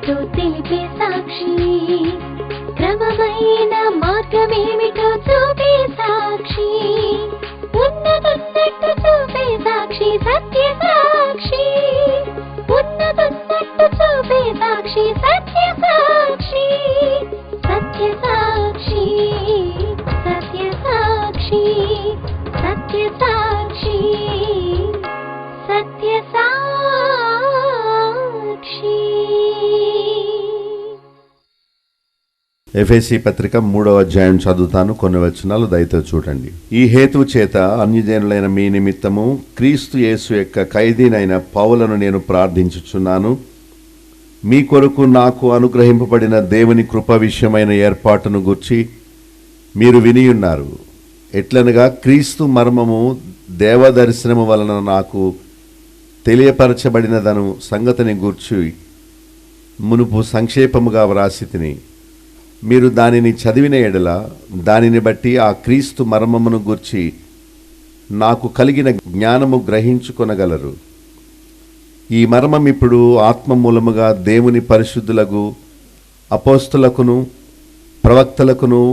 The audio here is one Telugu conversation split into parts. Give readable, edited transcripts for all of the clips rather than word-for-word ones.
ఏమిటో తెలిపే సాక్షి, క్రమమైన మార్గమేమిటో చూపే సాక్షి, ఉన్నదన్నట్టు చూపే సాక్షి, సత్య సాక్షి, ఉన్నదన్నట్టు చూపే సాక్షి, సత్య సాక్షి, సత్య సాక్షి, సత్య సాక్షి, సత్య సాక్షి, సత్య సాక్షి. ఎఫెసీ పత్రిక 3వ అధ్యాయం చదువుతాను, కొన్ని వచనాలు దయతో చూడండి. ఈ హేతువు చేత అన్యజనులైన మీ నిమిత్తము క్రీస్తు యేసు యొక్క ఖైదీనైన పౌలను నేను ప్రార్థించుచున్నాను. మీ కొరకు నాకు అనుగ్రహింపబడిన దేవుని కృప విషయమైన ఏర్పాటును గూర్చి మీరు వినియున్నారు. ఎట్లనగా క్రీస్తు మర్మము దేవదర్శనము వలన నాకు తెలియపరచబడినదను సంగతిని గూర్చి మునుపు సంక్షేపముగా వ్రాసి తిని, మీరు దానిని చదివిన ఎడల దానిని బట్టి ఆ క్రీస్తు మర్మమును గూర్చి నాకు కలిగిన జ్ఞానము గ్రహించుకొనగలరు. ఈ మర్మం ఇప్పుడు ఆత్మ మూలముగా దేవుని పరిశుద్ధులకు అపోస్తులకును ప్రవక్తలకును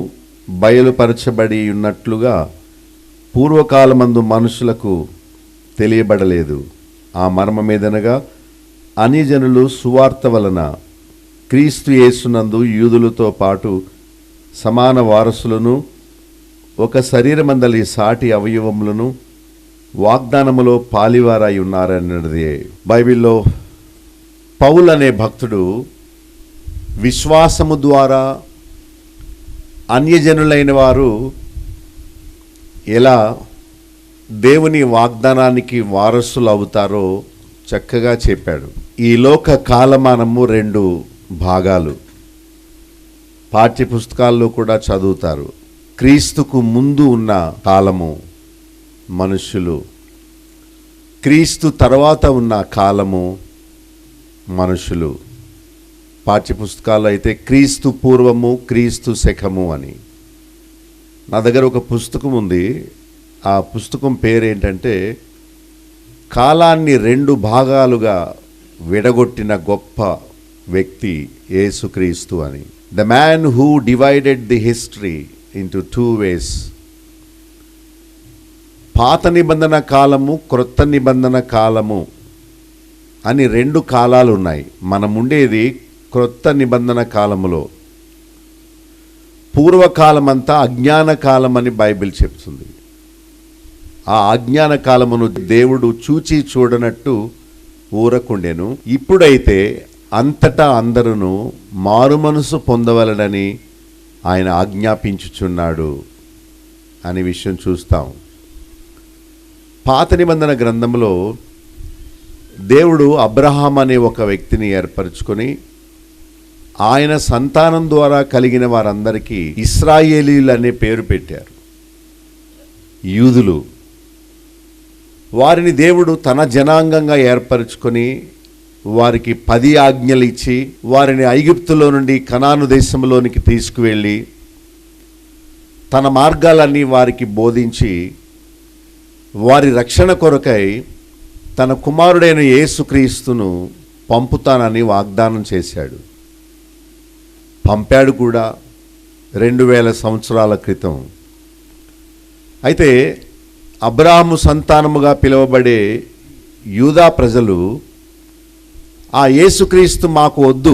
బయలుపరచబడి ఉన్నట్లుగా పూర్వకాలమందు మనుషులకు తెలియబడలేదు. ఆ మర్మమేదనగా అన్యజనులు సువార్త వలన క్రీస్తు యేసునందు యూదులతో పాటు సమాన వారసులను, ఒక శరీరమందలి సాటి అవయవములను వాగ్దానములో పాలివారై ఉన్నారన్నదే. బైబిల్లో పౌలు అనే భక్తుడు విశ్వాసము ద్వారా అన్యజనులైన వారు ఎలా దేవుని వాగ్దానానికి వారసులు అవుతారో చక్కగా చెప్పాడు. ఈ లోక కాలమానము 2 భాగాలు పాఠ్యపుస్తకాల్లో కూడా చదువుతారు. క్రీస్తుకు ముందు ఉన్న కాలము మనుష్యులు, క్రీస్తు తర్వాత ఉన్న కాలము మనుషులు. పాఠ్యపుస్తకాల్లో అయితే క్రీస్తు పూర్వము, క్రీస్తు శకము అని. నా దగ్గర ఒక పుస్తకం ఉంది. ఆ పుస్తకం పేరేంటంటే కాలాన్ని 2 భాగాలుగా విడగొట్టిన గొప్ప వ్యక్తి యేసుక్రీస్తు అని. The man who divided the history into 2 ways. పాత నిబంధన కాలము, క్రొత్త నిబంధన కాలము అని 2 కాలాలు ఉన్నాయి. మనం ఉండేది క్రొత్త నిబంధన కాలములో. పూర్వకాలమంతా అజ్ఞాన కాలం అని బైబిల్ చెప్తుంది. ఆ అజ్ఞాన కాలమును దేవుడు చూచి చూడనట్టు ఊరకుండెను. ఇప్పుడైతే అంతటా అందరూ మారుమనసు పొందవలనని ఆయన ఆజ్ఞాపించుచున్నాడు అనే విషయం చూస్తాం. పాత నిబంధన గ్రంథంలో దేవుడు అబ్రహాం అనే ఒక వ్యక్తిని ఏర్పరచుకొని ఆయన సంతానం ద్వారా కలిగిన వారందరికీ ఇశ్రాయేలీలు అనే పేరు పెట్టారు. యూదులు. వారిని దేవుడు తన జనాంగంగా ఏర్పరచుకొని వారికి 10 ఆజ్ఞలు ఇచ్చి వారిని ఐగుప్తులో నుండి కనాను దేశంలోనికి తీసుకువెళ్ళి తన మార్గాలన్నీ వారికి బోధించి వారి రక్షణ కొరకై తన కుమారుడైన యేసుక్రీస్తును పంపుతానని వాగ్దానం చేశాడు. పంపాడు కూడా 2000 సంవత్సరాల క్రితం. అయితే అబ్రాహాము సంతానముగా పిలువబడే యూదా ప్రజలు ఆ యేసుక్రీస్తు మాకు వద్దు,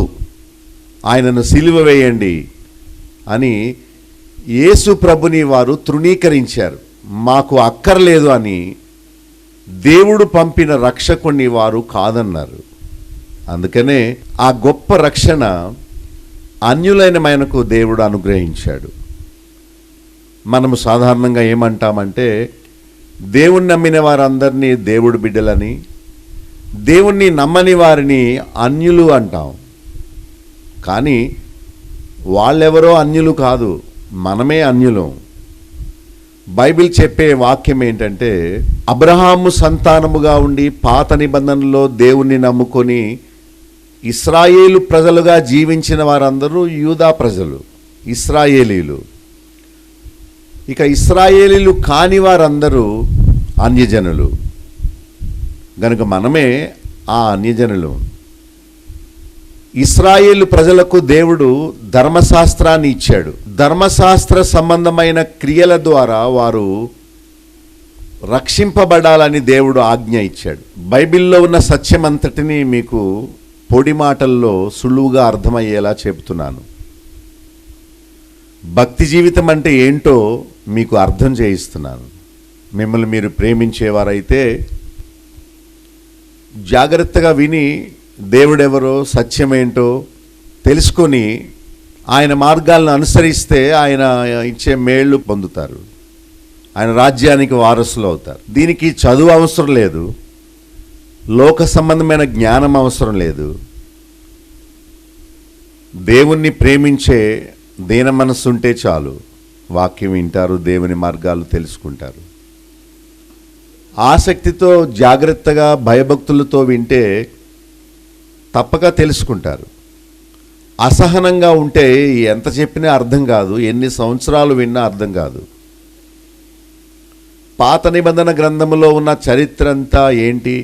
ఆయనను సిలువ వేయండి అని యేసు ప్రభుని వారు తృణీకరించారు. మాకు అక్కర్లేదు అని దేవుడు పంపిన రక్షకుణ్ణి వారు కాదన్నారు. అందుకనే ఆ గొప్ప రక్షణ అన్యులైన మనకు దేవుడు అనుగ్రహించాడు. మనము సాధారణంగా ఏమంటామంటే దేవుణ్ణి నమ్మిన వారందరినీ దేవుడు బిడ్డలని, దేవుణ్ణి నమ్మని వారిని అన్యులు అంటాం. కానీ వాళ్ళెవరో అన్యులు కాదు, మనమే అన్యులం. బైబిల్ చెప్పే వాక్యం ఏంటంటే అబ్రహాము సంతానముగా ఉండి పాత నిబంధనలో దేవుణ్ణి నమ్ముకొని ఇశ్రాయేలు ప్రజలుగా జీవించిన వారందరూ యూదా ప్రజలు, ఇశ్రాయేలీలు. ఇక ఇశ్రాయేలీలు కాని వారందరూ అన్యజనులు. గనుక మనమే ఆ అన్యజనులు. ఇశ్రాయేలు ప్రజలకు దేవుడు ధర్మశాస్త్రాన్ని ఇచ్చాడు. ధర్మశాస్త్ర సంబంధమైన క్రియల ద్వారా వారు రక్షింపబడాలని దేవుడు ఆజ్ఞ ఇచ్చాడు. బైబిల్లో ఉన్న సత్యమంతటిని మీకు పొడి మాటల్లో సులువుగా అర్థమయ్యేలా చెబుతున్నాను. భక్తి జీవితం అంటే ఏంటో మీకు అర్థం చేయిస్తున్నాను. మిమ్మల్ని మీరు ప్రేమించేవారైతే జాగ్రత్తగా విని దేవుడెవరో సత్యమేంటో తెలుసుకొని ఆయన మార్గాలను అనుసరిస్తే ఆయన ఇచ్చే మేళ్ళు పొందుతారు, ఆయన రాజ్యానికి వారసులు అవుతారు. దీనికి చదువు అవసరం లేదు, లోక సంబంధమైన జ్ఞానం అవసరం లేదు. దేవుణ్ణి ప్రేమించే దీన మనస్సు ఉంటే చాలు. వాక్యం వింటారు, దేవుని మార్గాలు తెలుసుకుంటారు. ఆసక్తితో జాగ్రత్తగా భయభక్తులతో వింటే తప్పక తెలుసుకుంటారు. అసహనంగా ఉంటే ఎంత చెప్పినా అర్థం కాదు, ఎన్ని సంవత్సరాలు విన్నా అర్థం కాదు. పాత నిబంధన గ్రంథములో ఉన్న చరిత్ర అంతా ఏంటి,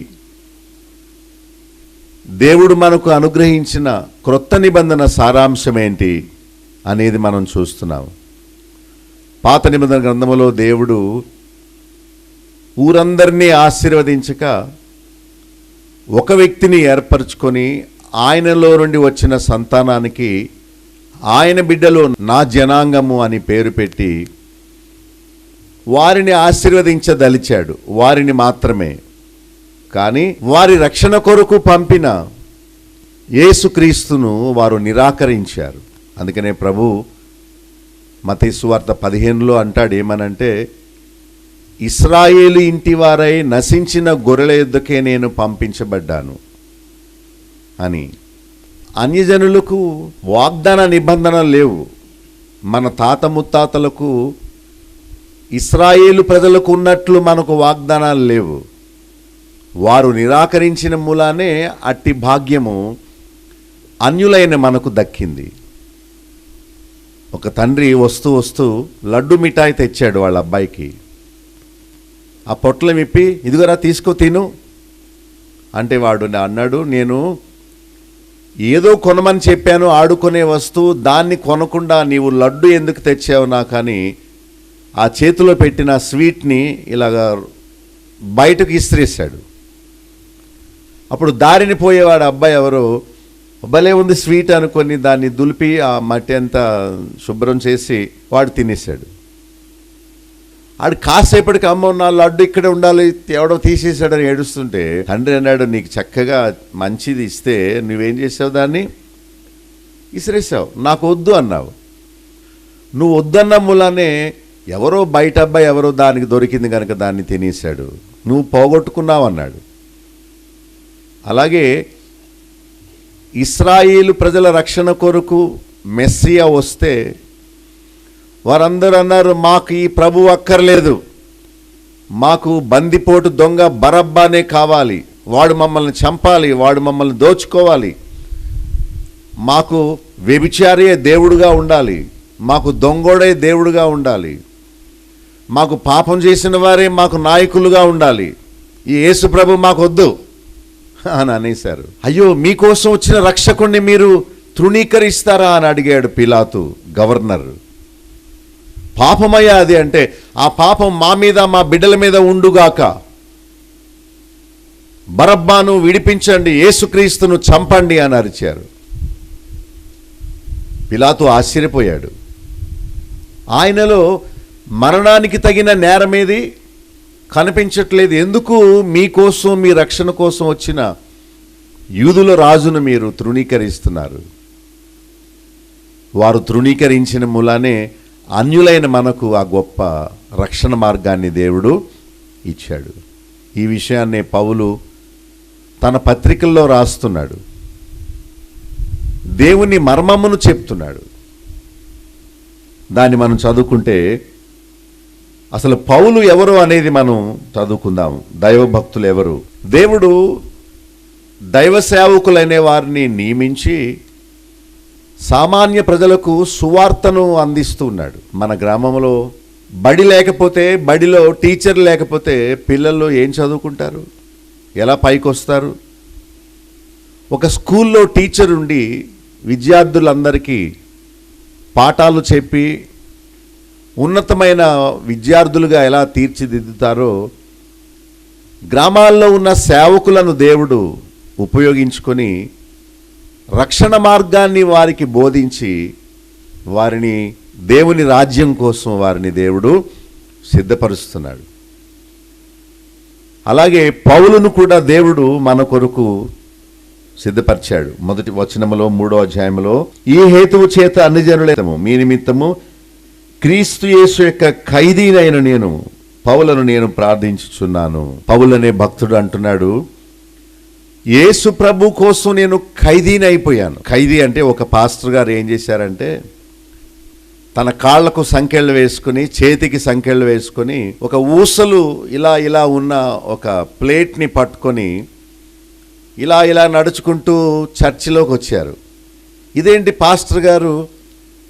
దేవుడు మనకు అనుగ్రహించిన క్రొత్త నిబంధన సారాంశం ఏంటి అనేది మనం చూస్తున్నాం. పాత నిబంధన గ్రంథములో దేవుడు ఊరందరినీ ఆశీర్వదించక ఒక వ్యక్తిని ఏర్పరచుకొని ఆయనలో నుండి వచ్చిన సంతానానికి ఆయన బిడ్డలు నా జనాంగము అని పేరు పెట్టి వారిని ఆశీర్వదించదలిచాడు. వారిని మాత్రమే. కానీ వారి రక్షణ కొరకు పంపిన యేసుక్రీస్తును వారు నిరాకరించారు. అందుకనే ప్రభు మత్తయి సువార్త 15లో అంటాడు, ఏమనంటే, ఇశ్రాయేలు ఇంటి వారై నశించిన గొర్రెల యొద్దకే నేను పంపించబడ్డాను అని. అన్యజనులకు వాగ్దాన నిబంధనలు లేవు. మన తాత ముత్తాతలకు ఇశ్రాయేలు ప్రజలకు ఉన్నట్లు మనకు వాగ్దానాలు లేవు. వారు నిరాకరించిన మూలానే అట్టి భాగ్యము అన్యులైన మనకు దక్కింది. ఒక తండ్రి వస్తూ లడ్డు మిఠాయి తెచ్చాడు వాళ్ళ అబ్బాయికి. ఆ పొట్లం విప్పి, ఇదిగోరా తీసుకో తిను అంటే వాడు అన్నాడు, నేను ఏదో కొనమని చెప్పాను, ఆడుకునే వస్తువు, దాన్ని కొనకుండా నీవు లడ్డు ఎందుకు తెచ్చావు నాకని ఆ చేతిలో పెట్టిన స్వీట్ని ఇలాగా బయటకు ఇస్త్రేశాడు. అప్పుడు దారిని పోయేవాడు అబ్బాయి ఎవరో, భలే ఉంది స్వీట్ అనుకొని దాన్ని దులిపి ఆ మట్టి అంతా శుభ్రం చేసి వాడు తినేశాడు. ఆడు కాసేపటికి, అమ్మ నా లడ్డు ఇక్కడ ఉండాలి, ఎవడో తీసేశాడని ఏడుస్తుంటే తండ్రి అన్నాడు, నీకు చక్కగా మంచిది ఇస్తే నువ్వేం చేసావు, దాన్ని ఇసిరేసావు, నాకు వద్దు అన్నావు. నువ్వు వద్దన్న మూలానే ఎవరో బయట అబ్బాయి ఎవరో దానికి దొరికింది కనుక దాన్ని తినేశాడు, నువ్వు పోగొట్టుకున్నావు అన్నాడు. అలాగే ఇశ్రాయేలు ప్రజల రక్షణ కొరకు మెస్సియా వస్తే వారందరూ అన్నారు, మాకు ఈ ప్రభు అక్కర్లేదు, మాకు బందిపోటు దొంగ బరబ్బానే కావాలి, వాడు మమ్మల్ని చంపాలి, వాడు మమ్మల్ని దోచుకోవాలి, మాకు వ్యభిచారియే దేవుడుగా ఉండాలి, మాకు దొంగోడే దేవుడుగా ఉండాలి, మాకు పాపం చేసిన వారే మాకు నాయకులుగా ఉండాలి, ఈ యేసు ప్రభు మాకు వద్దు అని అనేశారు. అయ్యో, మీకోసం వచ్చిన రక్షకుణ్ణి మీరు తృణీకరిస్తారా అని అడిగాడు పిలాతు గవర్నర్. పాపమయ్యా అది అంటే, ఆ పాపం మా మీద మా బిడ్డల మీద ఉండుగాక, బరబ్బాను విడిపించండి, యేసుక్రీస్తును చంపండి అని అరిచారు. పిలాతు ఆశ్చర్యపోయాడు. ఆయనలో మరణానికి తగిన నేరమేది కనిపించట్లేదు. ఎందుకు మీకోసం, మీ రక్షణ కోసం వచ్చిన యూదుల రాజును మీరు తృణీకరిస్తున్నారు? వారు తృణీకరించిన మూలానే అన్యులైన మనకు ఆ గొప్ప రక్షణ మార్గాన్ని దేవుడు ఇచ్చాడు. ఈ విషయాన్నే పౌలు తన పత్రికల్లో రాస్తున్నాడు. దేవుని మర్మమును చెప్తున్నాడు. దాన్ని మనం చదువుకుంటే, అసలు పౌలు ఎవరు అనేది మనం చదువుకుందాం. దైవభక్తులు ఎవరు? దేవుడు దైవ సేవకులైన వారిని నియమించి సామాన్య ప్రజలకు సువార్తను అందిస్తూ ఉన్నాడు. మన గ్రామంలో బడి లేకపోతే, బడిలో టీచర్ లేకపోతే పిల్లలు ఏం చదువుకుంటారు? ఎలా పైకి వస్తారు? ఒక స్కూల్లో టీచర్ ఉండి విద్యార్థులందరికీ పాఠాలు చెప్పి ఉన్నతమైన విద్యార్థులుగా ఎలా తీర్చిదిద్దుతారో గ్రామాల్లో ఉన్న సేవకులను దేవుడు ఉపయోగించుకొని రక్షణ మార్గాన్ని వారికి బోధించి వారిని దేవుని రాజ్యం కోసం వారిని దేవుడు సిద్ధపరుస్తున్నాడు. అలాగే పౌలును కూడా దేవుడు మన కొరకు సిద్ధపరిచాడు. మొదటి వచనములో 3వ అధ్యాయంలో, ఈ హేతువు చేత అన్ని జనుల మీ నిమిత్తము క్రీస్తు యేసు యొక్క ఖైదీనైన నేను పౌలను నేను ప్రార్థించుచున్నాను. పౌలు అనే భక్తుడు అంటున్నాడు, యేసు ప్రభు కోసం నేను ఖైదీని అయిపోయాను. ఖైదీ అంటే ఒక పాస్టర్ గారు ఏం చేశారంటే తన కాళ్లకు సంకెళ్ళు వేసుకుని చేతికి సంకెళ్ళు వేసుకొని ఒక ఊసలు ఇలా ఇలా ఉన్న ఒక ప్లేట్ని పట్టుకొని ఇలా ఇలా నడుచుకుంటూ చర్చిలోకి వచ్చారు. ఇదేంటి పాస్టర్ గారు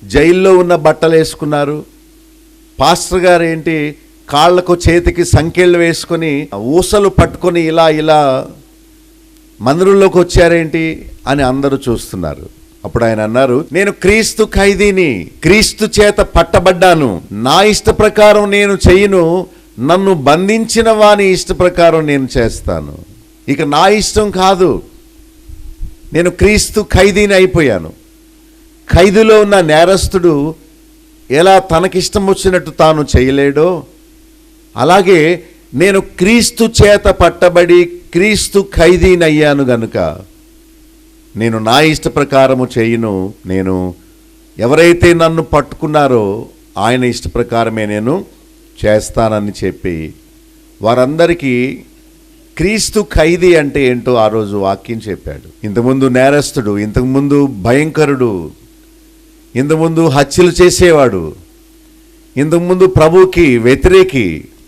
జైల్లో ఉన్న బట్టలు వేసుకున్నారు, పాస్టర్ గారు ఏంటి కాళ్లకు చేతికి సంకెళ్ళు వేసుకొని ఊసలు పట్టుకొని ఇలా ఇలా మందిరంలోకి వచ్చారేంటి అని అందరూ చూస్తున్నారు. అప్పుడు ఆయన అన్నారు, నేను క్రీస్తు ఖైదీని, క్రీస్తు చేత పట్టబడ్డాను, నా ఇష్ట ప్రకారం నేను చెయ్యను, నన్ను బంధించిన వాని ఇష్ట ప్రకారం నేను చేస్తాను. ఇక నా ఇష్టం కాదు, నేను క్రీస్తు ఖైదీని అయిపోయాను. ఖైదులో ఉన్న నేరస్తుడు ఎలా తనకిష్టం వచ్చినట్టు తాను చేయలేడో అలాగే నేను క్రీస్తు చేత పట్టబడి క్రీస్తు ఖైదీని అయ్యాను గనుక నేను నా ఇష్ట ప్రకారము చేయను, నేను ఎవరైతే నన్ను పట్టుకున్నారో ఆయన ఇష్ట ప్రకారమే నేను చేస్తానని చెప్పి వారందరికీ క్రీస్తు ఖైదీ అంటే ఏంటో ఆ రోజు వాక్యం చెప్పాడు. ఇంతకుముందు నేరస్తుడు, ఇంతకుముందు భయంకరుడు, ఇంతకుముందు హత్యలు చేసేవాడు, ఇంతకుముందు ప్రభువుకి వ్యతిరేకి,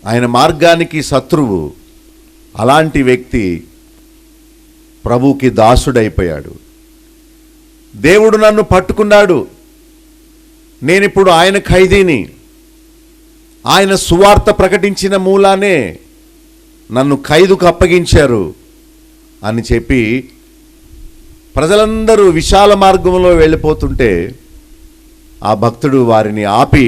ఆయన మార్గానికి శత్రువు, అలాంటి వ్యక్తి ప్రభువుకి దాసుడైపోయాడు. దేవుడు నన్ను పట్టుకున్నాడు, నేనిప్పుడు ఆయన ఖైదీని, ఆయన సువార్త ప్రకటించిన మూలానే నన్ను ఖైదుకు అప్పగించారు అని చెప్పి ప్రజలందరూ విశాల మార్గంలో వెళ్ళిపోతుంటే ఆ భక్తుడు వారిని ఆపి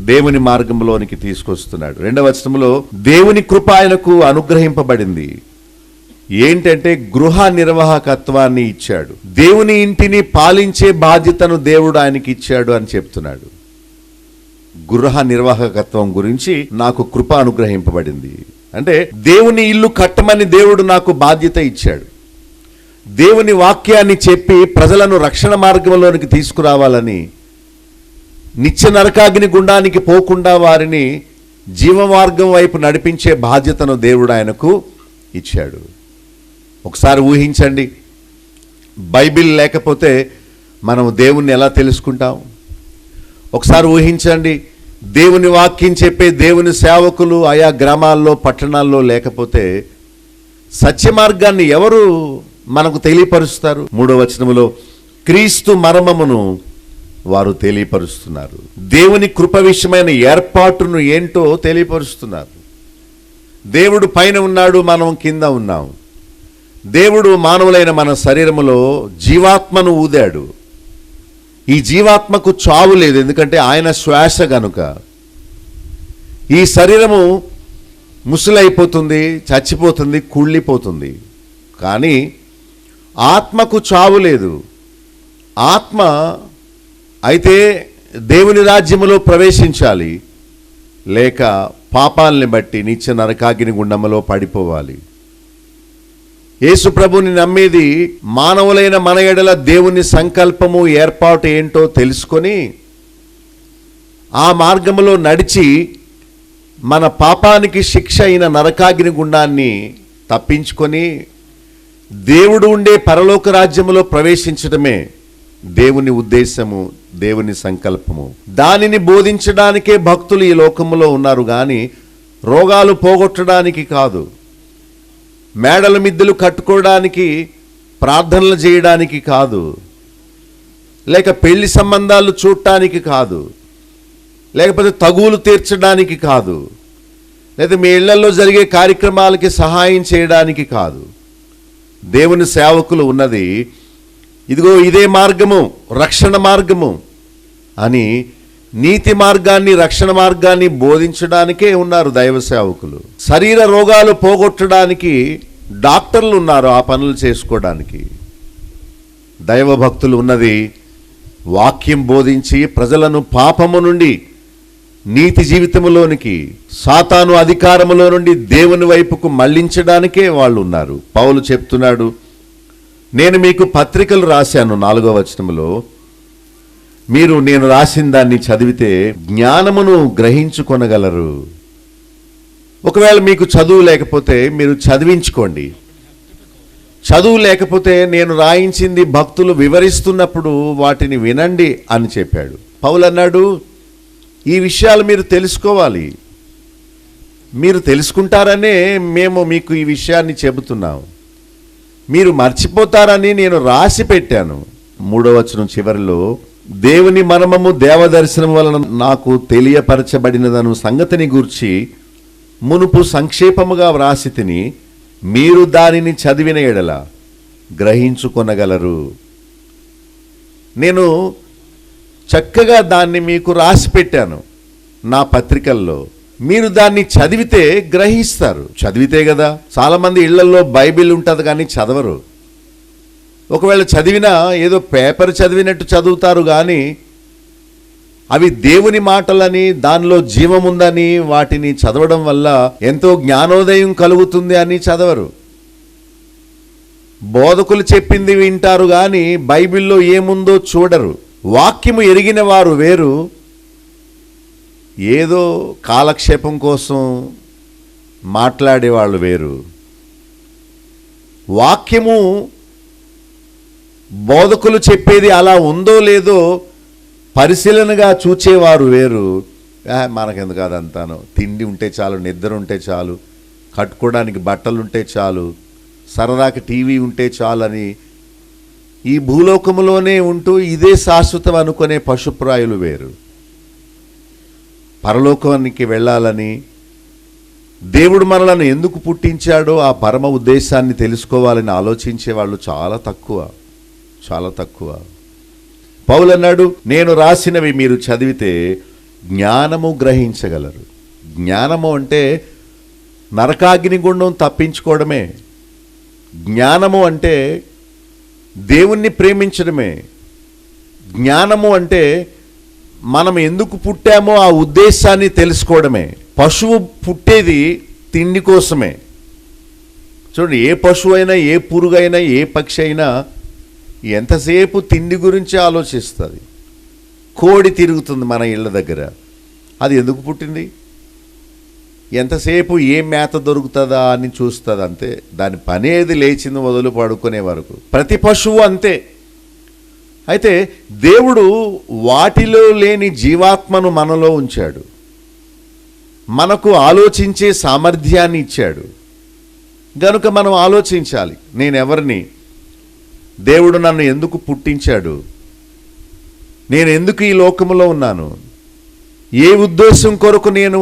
దేవుని మార్గంలోనికి తీసుకొస్తున్నాడు. 2వ వచనంలో దేవుని కృప ఆయనకు అనుగ్రహింపబడింది. ఏంటంటే గృహ నిర్వాహకత్వాన్ని ఇచ్చాడు, దేవుని ఇంటిని పాలించే బాధ్యతను దేవుడు ఆయనకి ఇచ్చాడు అని చెప్తున్నాడు. గృహ నిర్వాహకత్వం గురించి నాకు కృప అనుగ్రహింపబడింది అంటే దేవుని ఇల్లు కట్టమని దేవుడు నాకు బాధ్యత ఇచ్చాడు. దేవుని వాక్యాన్ని చెప్పి ప్రజలను రక్షణ మార్గంలోనికి తీసుకురావాలని, నిత్య నరకాగ్ని గుండానికి పోకుండా వారిని జీవమార్గం వైపు నడిపించే బాధ్యతను దేవుడు ఆయనకు ఇచ్చాడు. ఒకసారి ఊహించండి, బైబిల్ లేకపోతే మనం దేవుణ్ణి ఎలా తెలుసుకుంటాం? ఒకసారి ఊహించండి, దేవుని వాక్యం చెప్పే దేవుని సేవకులు ఆయా గ్రామాల్లో పట్టణాల్లో లేకపోతే సత్య మార్గాన్ని ఎవరు మనకు తెలియపరుస్తారు? 3వ వచనములో క్రీస్తు మర్మమును వారు తెలియపరుస్తున్నారు. దేవుని కృప విషయమైన ఏర్పాటును ఏంటో తెలియపరుస్తున్నారు. దేవుడు పైన ఉన్నాడు, మనం కింద ఉన్నాం. దేవుడు మానవులైన మన శరీరములో జీవాత్మను ఊదాడు. ఈ జీవాత్మకు చావు లేదు, ఎందుకంటే ఆయన శ్వాస గనుక. ఈ శరీరము ముసలైపోతుంది, చచ్చిపోతుంది, కుళ్ళిపోతుంది, కానీ ఆత్మకు చావు లేదు. ఆత్మ అయితే దేవుని రాజ్యములో ప్రవేశించాలి, లేక పాపాలని బట్టి నిత్య నరకాగ్ని గుండములో పడిపోవాలి. యేసు ప్రభుని నమ్మేది మానవులైన మన ఎడల దేవుని సంకల్పము ఏర్పాటు ఏంటో తెలుసుకొని ఆ మార్గములో నడిచి మన పాపానికి శిక్ష అయిన నరకాగ్ని గుండాన్ని తప్పించుకొని దేవుడు ఉండే పరలోక రాజ్యములో ప్రవేశించడమే దేవుని ఉద్దేశము, దేవుని సంకల్పము. దానిని బోధించడానికే భక్తులు ఈ లోకములో ఉన్నారు కానీ రోగాలు పోగొట్టడానికి కాదు, మేడల మిద్దెలు కట్టుకోవడానికి, ప్రార్థనలు చేయడానికి కాదు, లేక పెళ్లి సంబంధాలు చూడటానికి కాదు, లేకపోతే తగువులు తీర్చడానికి కాదు, లేదా మీ ఇళ్లలో జరిగే కార్యక్రమాలకి సహాయం చేయడానికి కాదు. దేవుని సేవకులు ఉన్నది ఇదిగో ఇదే మార్గము, రక్షణ మార్గము అని నీతి మార్గాన్ని, రక్షణ మార్గాన్ని బోధించడానికే ఉన్నారు దైవ సేవకులు. శరీర రోగాలు పోగొట్టడానికి డాక్టర్లు ఉన్నారు ఆ పనులు చేసుకోవడానికి. దైవ భక్తులు ఉన్నది వాక్యం బోధించి ప్రజలను పాపము నుండి నీతి జీవితములోనికి, సాతాను అధికారములో నుండి దేవుని వైపుకు మళ్లించడానికే వాళ్ళు ఉన్నారు. పౌలు చెప్తున్నాడు, నేను మీకు పత్రికలు రాశాను 4వ వచనములో, మీరు నేను రాసిన దాన్ని చదివితే జ్ఞానమును గ్రహించుకొనగలరు. ఒకవేళ మీకు చదువు లేకపోతే మీరు చదివించుకోండి. చదువు లేకపోతే నేను రాయించింది భక్తులు వివరిస్తున్నప్పుడు వాటిని వినండి అని చెప్పాడు. పౌలు అన్నాడు, ఈ విషయాలు మీరు తెలుసుకోవాలి. మీరు తెలుసుకుంటారనే మేము మీకు ఈ విషయాన్ని చెబుతున్నాం. మీరు మర్చిపోతారని నేను రాసి పెట్టాను. 3వ వచనం చివరిలో, దేవుని మర్మము దేవదర్శనం వలన నాకు తెలియపరచబడినదను సంగతిని గూర్చి మునుపు సంక్షేపముగా వ్రాసి తిని, మీరు దానిని చదివిన ఎడల గ్రహించుకొనగలరు. నేను చక్కగా దాన్ని మీకు రాసి పెట్టాను నా పత్రికల్లో. మీరు దాన్ని చదివితే గ్రహిస్తారు. చదివితే కదా. చాలామంది ఇళ్లలో బైబిల్ ఉంటుంది కానీ చదవరు. ఒకవేళ చదివినా ఏదో పేపర్ చదివినట్టు చదువుతారు కానీ అవి దేవుని మాటలని, దానిలో జీవముందని వాటిని చదవడం వల్ల ఎంతో జ్ఞానోదయం కలుగుతుంది అని చదవరు. బోధకులు చెప్పింది వింటారు కానీ బైబిల్లో ఏముందో చూడరు. వాక్యము ఎరిగిన వారు వేరు, ఏదో కాలక్షేపం కోసం మాట్లాడేవాళ్ళు వేరు. వాక్యము బోధకులు చెప్పేది అలా ఉందో లేదో పరిశీలనగా చూచేవారు వేరు. మనకెందుకు అదంతాను, తిండి ఉంటే చాలు, నిద్ర ఉంటే చాలు, కట్టుకోవడానికి బట్టలు ఉంటే చాలు, సరదాకి టీవీ ఉంటే చాలు అని ఈ భూలోకములోనే ఉంటూ ఇదే శాశ్వతం అనుకునే పశుప్రాయులు వేరు. పరలోకానికి వెళ్ళాలని, దేవుడు మనలను ఎందుకు పుట్టించాడో ఆ పరమ ఉద్దేశాన్ని తెలుసుకోవాలని ఆలోచించే వాళ్ళు చాలా తక్కువ, చాలా తక్కువ. పౌలు అన్నాడు, నేను రాసినవి మీరు చదివితే జ్ఞానము గ్రహించగలరు. జ్ఞానము అంటే నరకాగ్ని గుండం తప్పించుకోవడమే. జ్ఞానము అంటే దేవుణ్ణి ప్రేమించడమే. జ్ఞానము అంటే మనం ఎందుకు పుట్టామో ఆ ఉద్దేశాన్ని తెలుసుకోవడమే. పశువు పుట్టేది తిండి కోసమే. చూడండి, ఏ పశువు అయినా, ఏ పురుగైనా, ఏ పక్షి అయినా ఎంతసేపు తిండి గురించి ఆలోచిస్తుంది. కోడి తిరుగుతుంది మన ఇళ్ళ దగ్గర, అది ఎందుకు పుట్టింది? ఎంతసేపు ఏ మేత దొరుకుతుందా అని చూస్తుంది అంతే. దాని పనేది లేచింది మొదలు పడుకునే వరకు. ప్రతి పశువు అంతే. అయితే దేవుడు వాటిలో లేని జీవాత్మను మనలో ఉంచాడు, మనకు ఆలోచించే సామర్థ్యాన్ని ఇచ్చాడు. గనుక మనం ఆలోచించాలి, నేనెవరిని, దేవుడు నన్ను ఎందుకు పుట్టించాడు, నేను ఎందుకు ఈ లోకములో ఉన్నాను, ఏ ఉద్దేశం కొరకు నేను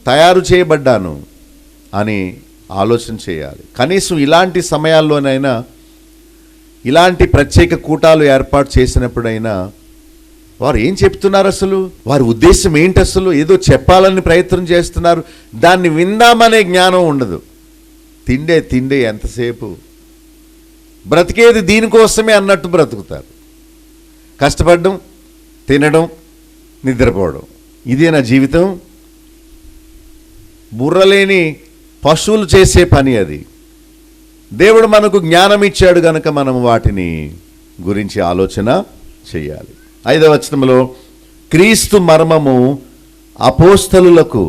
తయారు చేయబడ్డాను అని ఆలోచన చేయాలి. కనీసం ఇలాంటి సమయాల్లోనైనా, ఇలాంటి ప్రత్యేక కూటాలు ఏర్పాటు చేసినప్పుడైనా వారు ఏం చెప్తున్నారు, అసలు వారి ఉద్దేశం ఏంటి, అసలు ఏదో చెప్పాలని ప్రయత్నం చేస్తున్నారు, దాన్ని విందామనే జ్ఞానం ఉండదు. తిండే ఎంతసేపు, బ్రతికేది దీనికోసమే అన్నట్టు బ్రతుకుతారు. కష్టపడడం, తినడం, నిద్రపోవడం, ఇదే నా జీవితం. బుర్రలేని పశువులు చేసే పని అది. దేవుడు మనకు జ్ఞానం ఇచ్చాడు గనక మనం వాటిని గురించి ఆలోచన చేయాలి. 5వ వచనంలో, క్రీస్తు మర్మము అపోస్తలులకు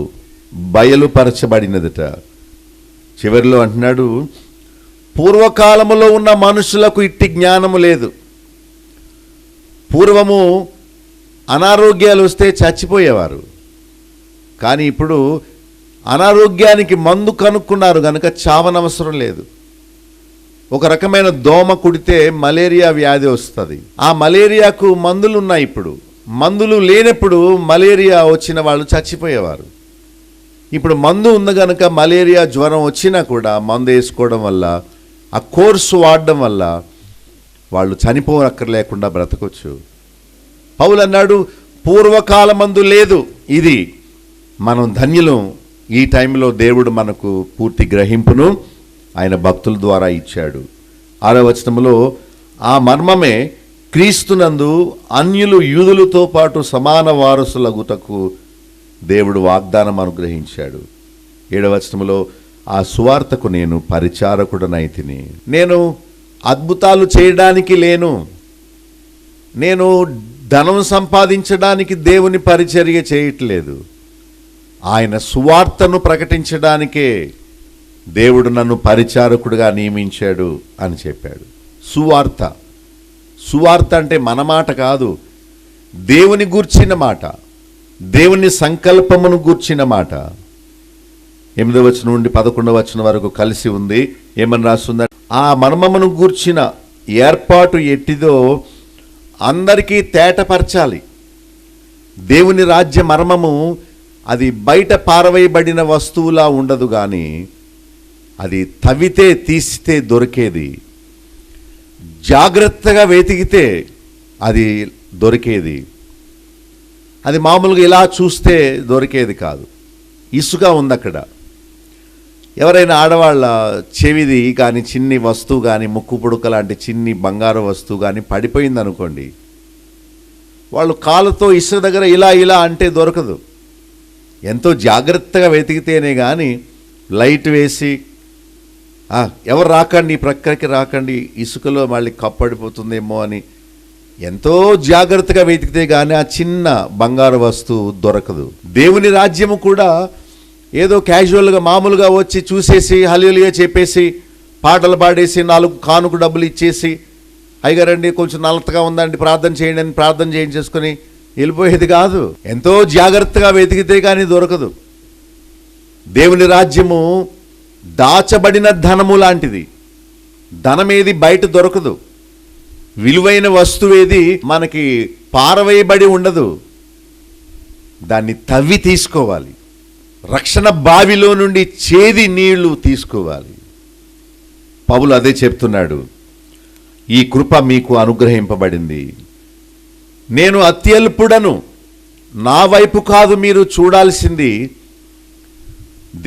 బయలుపరచబడినదట. చివరిలో అంటున్నాడు, పూర్వకాలములో ఉన్న మనుషులకు ఇట్టి జ్ఞానము లేదు. పూర్వము అనారోగ్యాలు వస్తే చచ్చిపోయేవారు, కానీ ఇప్పుడు అనారోగ్యానికి మందు కనుక్కున్నారు కనుక చావనవసరం లేదు. ఒక రకమైన దోమ కుడితే మలేరియా వ్యాధి వస్తుంది. ఆ మలేరియాకు మందులు ఉన్నాయి. ఇప్పుడు మందులు లేనప్పుడు మలేరియా వచ్చిన వాళ్ళు చచ్చిపోయేవారు. ఇప్పుడు మందు ఉంది కనుక మలేరియా జ్వరం వచ్చినా కూడా మందు వేసుకోవడం వల్ల ఆ కోర్సు వాడడం వల్ల వాళ్ళు చనిపోనక్కర్లేకుండా బ్రతకొచ్చు. పౌలు అన్నాడు, పూర్వకాలమందు లేదు ఇది, మనం ధన్యులం. ఈ టైంలో దేవుడు మనకు పూర్తి గ్రహింపును ఆయన భక్తుల ద్వారా ఇచ్చాడు. 6వ వచనంలో ఆ మర్మమే క్రీస్తునందు అన్యులు యూదులతో పాటు సమాన వారసులగుటకు దేవుడు వాగ్దానం అనుగ్రహించాడు. 7వ వచనంలో ఆ సువార్తకు నేను పరిచారకుడనైతిని. నేను అద్భుతాలు చేయడానికి లేను, నేను ధనం సంపాదించడానికి దేవుని పరిచర్య చేయట్లేదు, ఆయన సువార్తను ప్రకటించడానికే దేవుడు నన్ను పరిచారకుడిగా నియమించాడు అని చెప్పాడు. సువార్త, సువార్త అంటే మన మాట కాదు, దేవుని గూర్చిన మాట, దేవుని సంకల్పమును గూర్చిన మాట. 8వ వచనం నుండి 11వ వచనం వరకు కలిసి ఉంది. ఏమని రాస్తుందంటే, ఆ మర్మమును గూర్చిన ఏర్పాటు ఎట్టిదో అందరికీ తేటపరచాలి. దేవుని రాజ్య మర్మము అది బయట పారవేయబడిన వస్తువులా ఉండదు, కానీ అది తవ్వితే తీస్తే దొరికేది, జాగ్రత్తగా వెతికితే అది దొరికేది. అది మామూలుగా ఇలా చూస్తే దొరికేది కాదు. ఇసుక ఉంది అక్కడ. ఎవరైనా ఆడవాళ్ళ చెవిది కానీ చిన్ని వస్తువు కానీ ముక్కు పుడక లాంటి చిన్ని బంగారు వస్తువు కానీ పడిపోయింది అనుకోండి, వాళ్ళు కాళ్ళతో ఇసుక దగ్గర ఇలా ఇలా అంటే దొరకదు. ఎంతో జాగ్రత్తగా వెతికితేనే కానీ లైట్ వేసి ఎవరు రాకండి, ఈ ప్రక్కకి రాకండి, ఇసుకలో మళ్ళీ కప్పడిపోతుందేమో అని ఎంతో జాగ్రత్తగా వెతికితే కానీ ఆ చిన్న బంగారు వస్తువు దొరకదు. దేవుని రాజ్యము కూడా ఏదో క్యాజువల్గా మామూలుగా వచ్చి చూసేసి హల్లెలూయా చెప్పేసి పాటలు పాడేసి 4 కానుక డబ్బులు ఇచ్చేసి అయ్యగారండి కొంచెం నల్లతగా ఉందండి ప్రార్థన చేయండి అని ప్రార్థన చేయించేసుకొని వెళ్ళిపోయేది కాదు. ఎంతో జాగ్రత్తగా వెతికితే కానీ దొరకదు. దేవుని రాజ్యము దాచబడిన ధనము లాంటిది. ధనమేది బయట దొరకదు, విలువైన వస్తువేది మనకి పారవేయబడి ఉండదు, దాన్ని తవ్వి తీసుకోవాలి. రక్షణ బావిలో నుండి చేది నీళ్లు తీసుకోవాలి. పౌలు అదే చెప్తున్నాడు, ఈ కృప మీకు అనుగ్రహింపబడింది. నేను అత్యల్పుడను, నా వైపు కాదు మీరు చూడాల్సింది,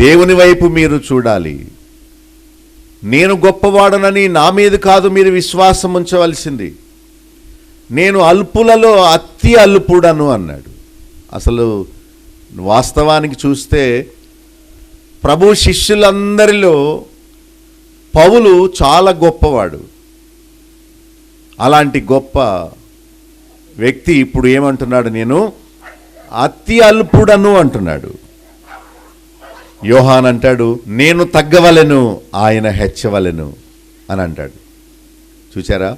దేవుని వైపు మీరు చూడాలి. నేను గొప్పవాడనని నా మీద కాదు మీరు విశ్వాసం ఉంచవలసింది, నేను అల్పులలో అతి అల్పుడను అన్నాడు. అసలు వాస్తవానికి చూస్తే ప్రభు శిష్యులందరిలో పౌలు చాలా గొప్పవాడు. అలాంటి గొప్ప వ్యక్తి ఇప్పుడు ఏమంటున్నాడు, నేను అతి అల్పుడను అంటున్నాడు. యోహాన్ అంటాడు, నేను తగ్గవలెను ఆయన హెచ్చవలెను అని అంటాడు. చూచారా?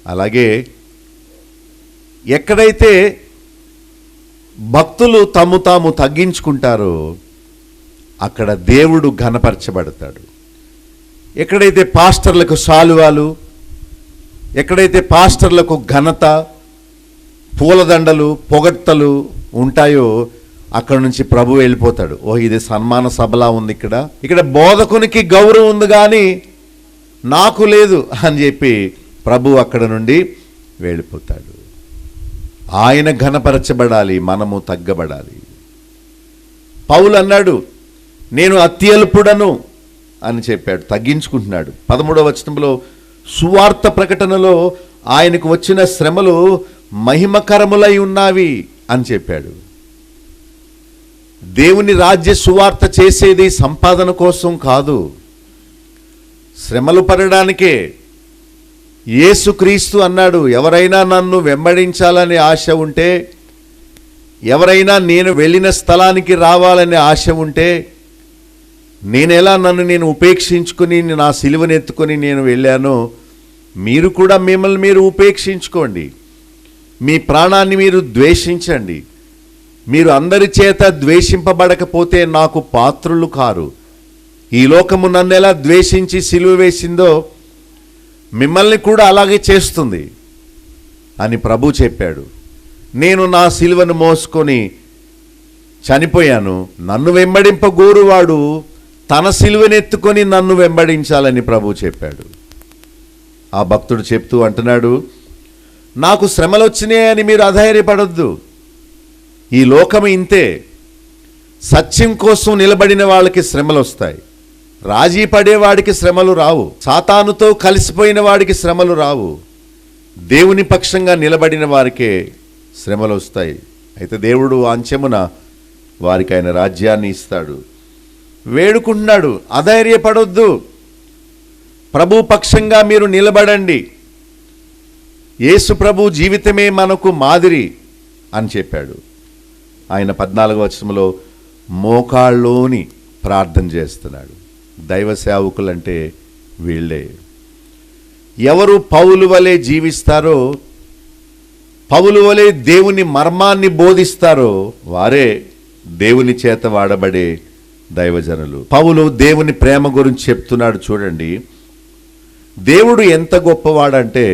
అలాగే ఎక్కడైతే భక్తులు తాము తగ్గించుకుంటారో అక్కడ దేవుడు ఘనపరచబడతాడు. ఎక్కడైతే పాస్టర్లకు శాలువాలు, ఎక్కడైతే పాస్టర్లకు ఘనత, పూలదండలు, పొగడ్తలు ఉంటాయో అక్కడ నుంచి ప్రభు వెళ్ళిపోతాడు. ఇది సన్మాన సభలా ఉంది, ఇక్కడ బోధకునికి గౌరవం ఉంది కానీ నాకు లేదు అని చెప్పి ప్రభు అక్కడ నుండి వెళ్ళిపోతాడు. ఆయన ఘనపరచబడాలి, మనము తగ్గబడాలి. పౌలు అన్నాడు, నేను అత్యల్పుడను అని చెప్పాడు, తగ్గించుకుంటున్నాడు. 13వ వచనంలో సువార్త ప్రకటనలో ఆయనకు వచ్చిన శ్రమలు మహిమకరములై ఉన్నవి అని చెప్పాడు. దేవుని రాజ్య సువార్త చేసేది సంపాదన కోసం కాదు, శ్రమలు పడడానికే. యేసుక్రీస్తు అన్నాడు, ఎవరైనా నన్ను వెంబడించాలనే ఆశ ఉంటే, ఎవరైనా నేను వెళ్ళిన స్థలానికి రావాలనే ఆశ ఉంటే, నేనెలా నన్ను ఉపేక్షించుకుని నా సిలువను ఎత్తుకొని నేను వెళ్ళానో మీరు కూడా మిమ్మల్ని మీరు ఉపేక్షించుకోండి, మీ ప్రాణాన్ని మీరు ద్వేషించండి. మీరు అందరి చేత ద్వేషింపబడకపోతే నాకు పాత్రులు కారు. ఈ లోకము నన్ను ఎలా ద్వేషించి సిలువ వేసిందో మిమ్మల్ని కూడా అలాగే చేస్తుంది అని ప్రభు చెప్పాడు. నేను నా సిలువను మోసుకొని చనిపోయాను, నన్ను వెంబడింపగోరువాడు తన సిలువనెత్తుకొని నన్ను వెంబడించాలని ప్రభు చెప్పాడు. ఆ భక్తుడు చెప్తూ అంటున్నాడు, నాకు శ్రమలు వచ్చినాయని మీరు అధైర్యపడొద్దు. ఈ లోకం ఇంతే. సత్యం కోసం నిలబడిన వాళ్ళకి శ్రమలు వస్తాయి. రాజీ పడేవాడికి శ్రమలు రావు. సాతానుతో కలిసిపోయిన వాడికి శ్రమలు రావు. దేవుని పక్షంగా నిలబడిన వారికే శ్రమలు వస్తాయి. అయితే దేవుడు అంచెమున వారికి ఆయన రాజ్యాన్ని ఇస్తాడు. వేడుకుంటున్నాడు, అధైర్యపడొద్దు, ప్రభు పక్షంగా మీరు నిలబడండి. యేసు ప్రభు జీవితమే మనకు మాదిరి అని చెప్పాడు. ఆయన 14వ వచనంలో మోకాళ్ళలోని ప్రార్థన చేస్తున్నాడు. దైవ సేవకులంటే వీళ్ళే. ఎవరు పౌలు వలె జీవిస్తారో, పౌలు వలె దేవుని మర్మాన్ని బోధిస్తారో వారే దేవుని చేత వాడబడే దైవజనులు. పౌలు దేవుని ప్రేమ గురించి చెప్తున్నాడు. చూడండి, దేవుడు ఎంత గొప్పవాడంటే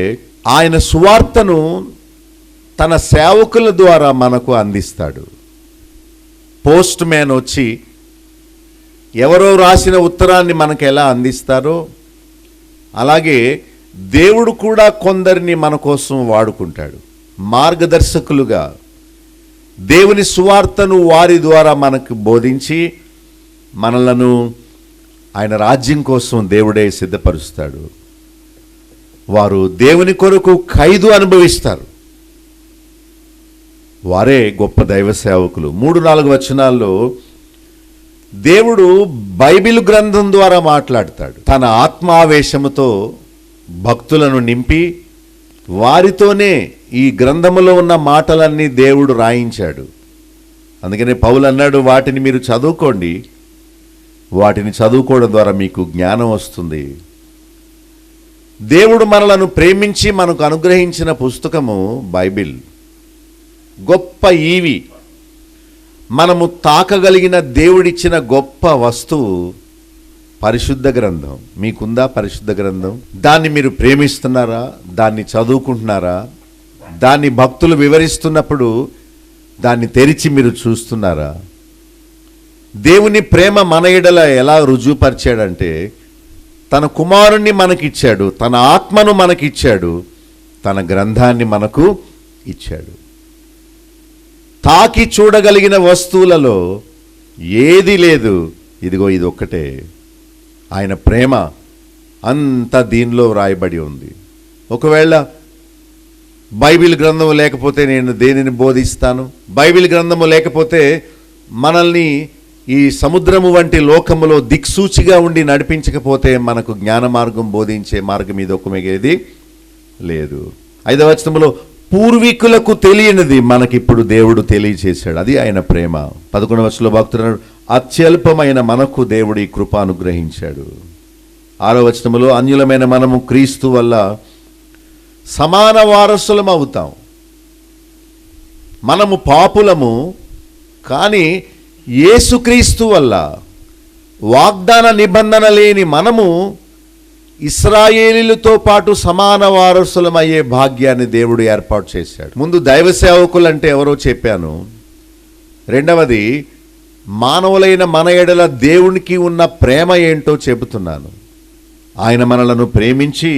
ఆయన సువార్తను తన సేవకుల ద్వారా మనకు అందిస్తాడు. పోస్ట్ మ్యాన్ వచ్చి ఎవరో రాసిన ఉత్తరాన్ని మనకు ఎలా అందిస్తారో అలాగే దేవుడు కూడా కొందరిని మన కోసం వాడుకుంటాడు. మార్గదర్శకులుగా దేవుని సువార్తను వారి ద్వారా మనకు బోధించి మనలను ఆయన రాజ్యం కోసం దేవుడే సిద్ధపరుస్తాడు. వారు దేవుని కొరకు ఖైదు అనుభవిస్తారు. వారే గొప్ప దైవ సేవకులు. 3-4 వచనాల్లో దేవుడు బైబిల్ గ్రంథం ద్వారా మాట్లాడతాడు. తన ఆత్మావేశముతో భక్తులను నింపి వారితోనే ఈ గ్రంథములో ఉన్న మాటలన్నీ దేవుడు రాయించాడు. అందుకనే పౌలు అన్నాడు, వాటిని మీరు చదువుకోండి, వాటిని చదువుకోవడం ద్వారా మీకు జ్ఞానం వస్తుంది. దేవుడు మనలను ప్రేమించి మనకు అనుగ్రహించిన పుస్తకము బైబిల్. గొప్ప ఈవి, మనము తాకగలిగిన దేవుడిచ్చిన గొప్ప వస్తువు పరిశుద్ధ గ్రంథం. మీకుందా పరిశుద్ధ గ్రంథం? దాన్ని మీరు ప్రేమిస్తున్నారా? దాన్ని చదువుకుంటున్నారా? దాన్ని భక్తులు వివరిస్తున్నప్పుడు దాన్ని తెరిచి మీరు చూస్తున్నారా? దేవుని ప్రేమ మన ఎడల ఎలా రుజువుపరిచాడంటే తన కుమారుణ్ణి మనకిచ్చాడు, తన ఆత్మను మనకిచ్చాడు, తన గ్రంథాన్ని మనకు ఇచ్చాడు. తాకి చూడగలిగిన వస్తువులలో ఏది లేదు, ఇదిగో ఇది ఒక్కటే. ఆయన ప్రేమ అంతా దీనిలో వ్రాయబడి ఉంది. ఒకవేళ బైబిల్ గ్రంథము లేకపోతే నేను దేనిని బోధిస్తాను? బైబిల్ గ్రంథము లేకపోతే మనల్ని ఈ సముద్రము వంటి లోకములో దిక్సూచిగా ఉండి నడిపించకపోతే మనకు జ్ఞాన మార్గం బోధించే మార్గం మీద ఒక మిగేది లేదు. 5వ వచనంలో పూర్వీకులకు తెలియనిది మనకిప్పుడు దేవుడు తెలియచేశాడు. అది ఆయన ప్రేమ. 11వ వచనంలో భక్తుడు అత్యల్పమైన మనకు దేవుడు ఈ కృప అనుగ్రహించాడు. 6వ వచనంలో అన్యులమైన మనము క్రీస్తు వల్ల సమాన వారసులం అవుతాం. మనము పాపులము, కానీ యేసుక్రీస్తు వల్ల వాగ్దాన నిబంధన లేని మనము ఇశ్రాయేలీలతో పాటు సమాన వారసులమయ్యే భాగ్యాన్ని దేవుడు ఏర్పాటు చేశాడు. ముందు దైవ సేవకులు అంటే ఎవరో చెప్పాను. రెండవది మానవులైన మన ఎడల దేవునికి ఉన్న ప్రేమ ఏంటో చెబుతున్నాను. ఆయన మనలను ప్రేమించి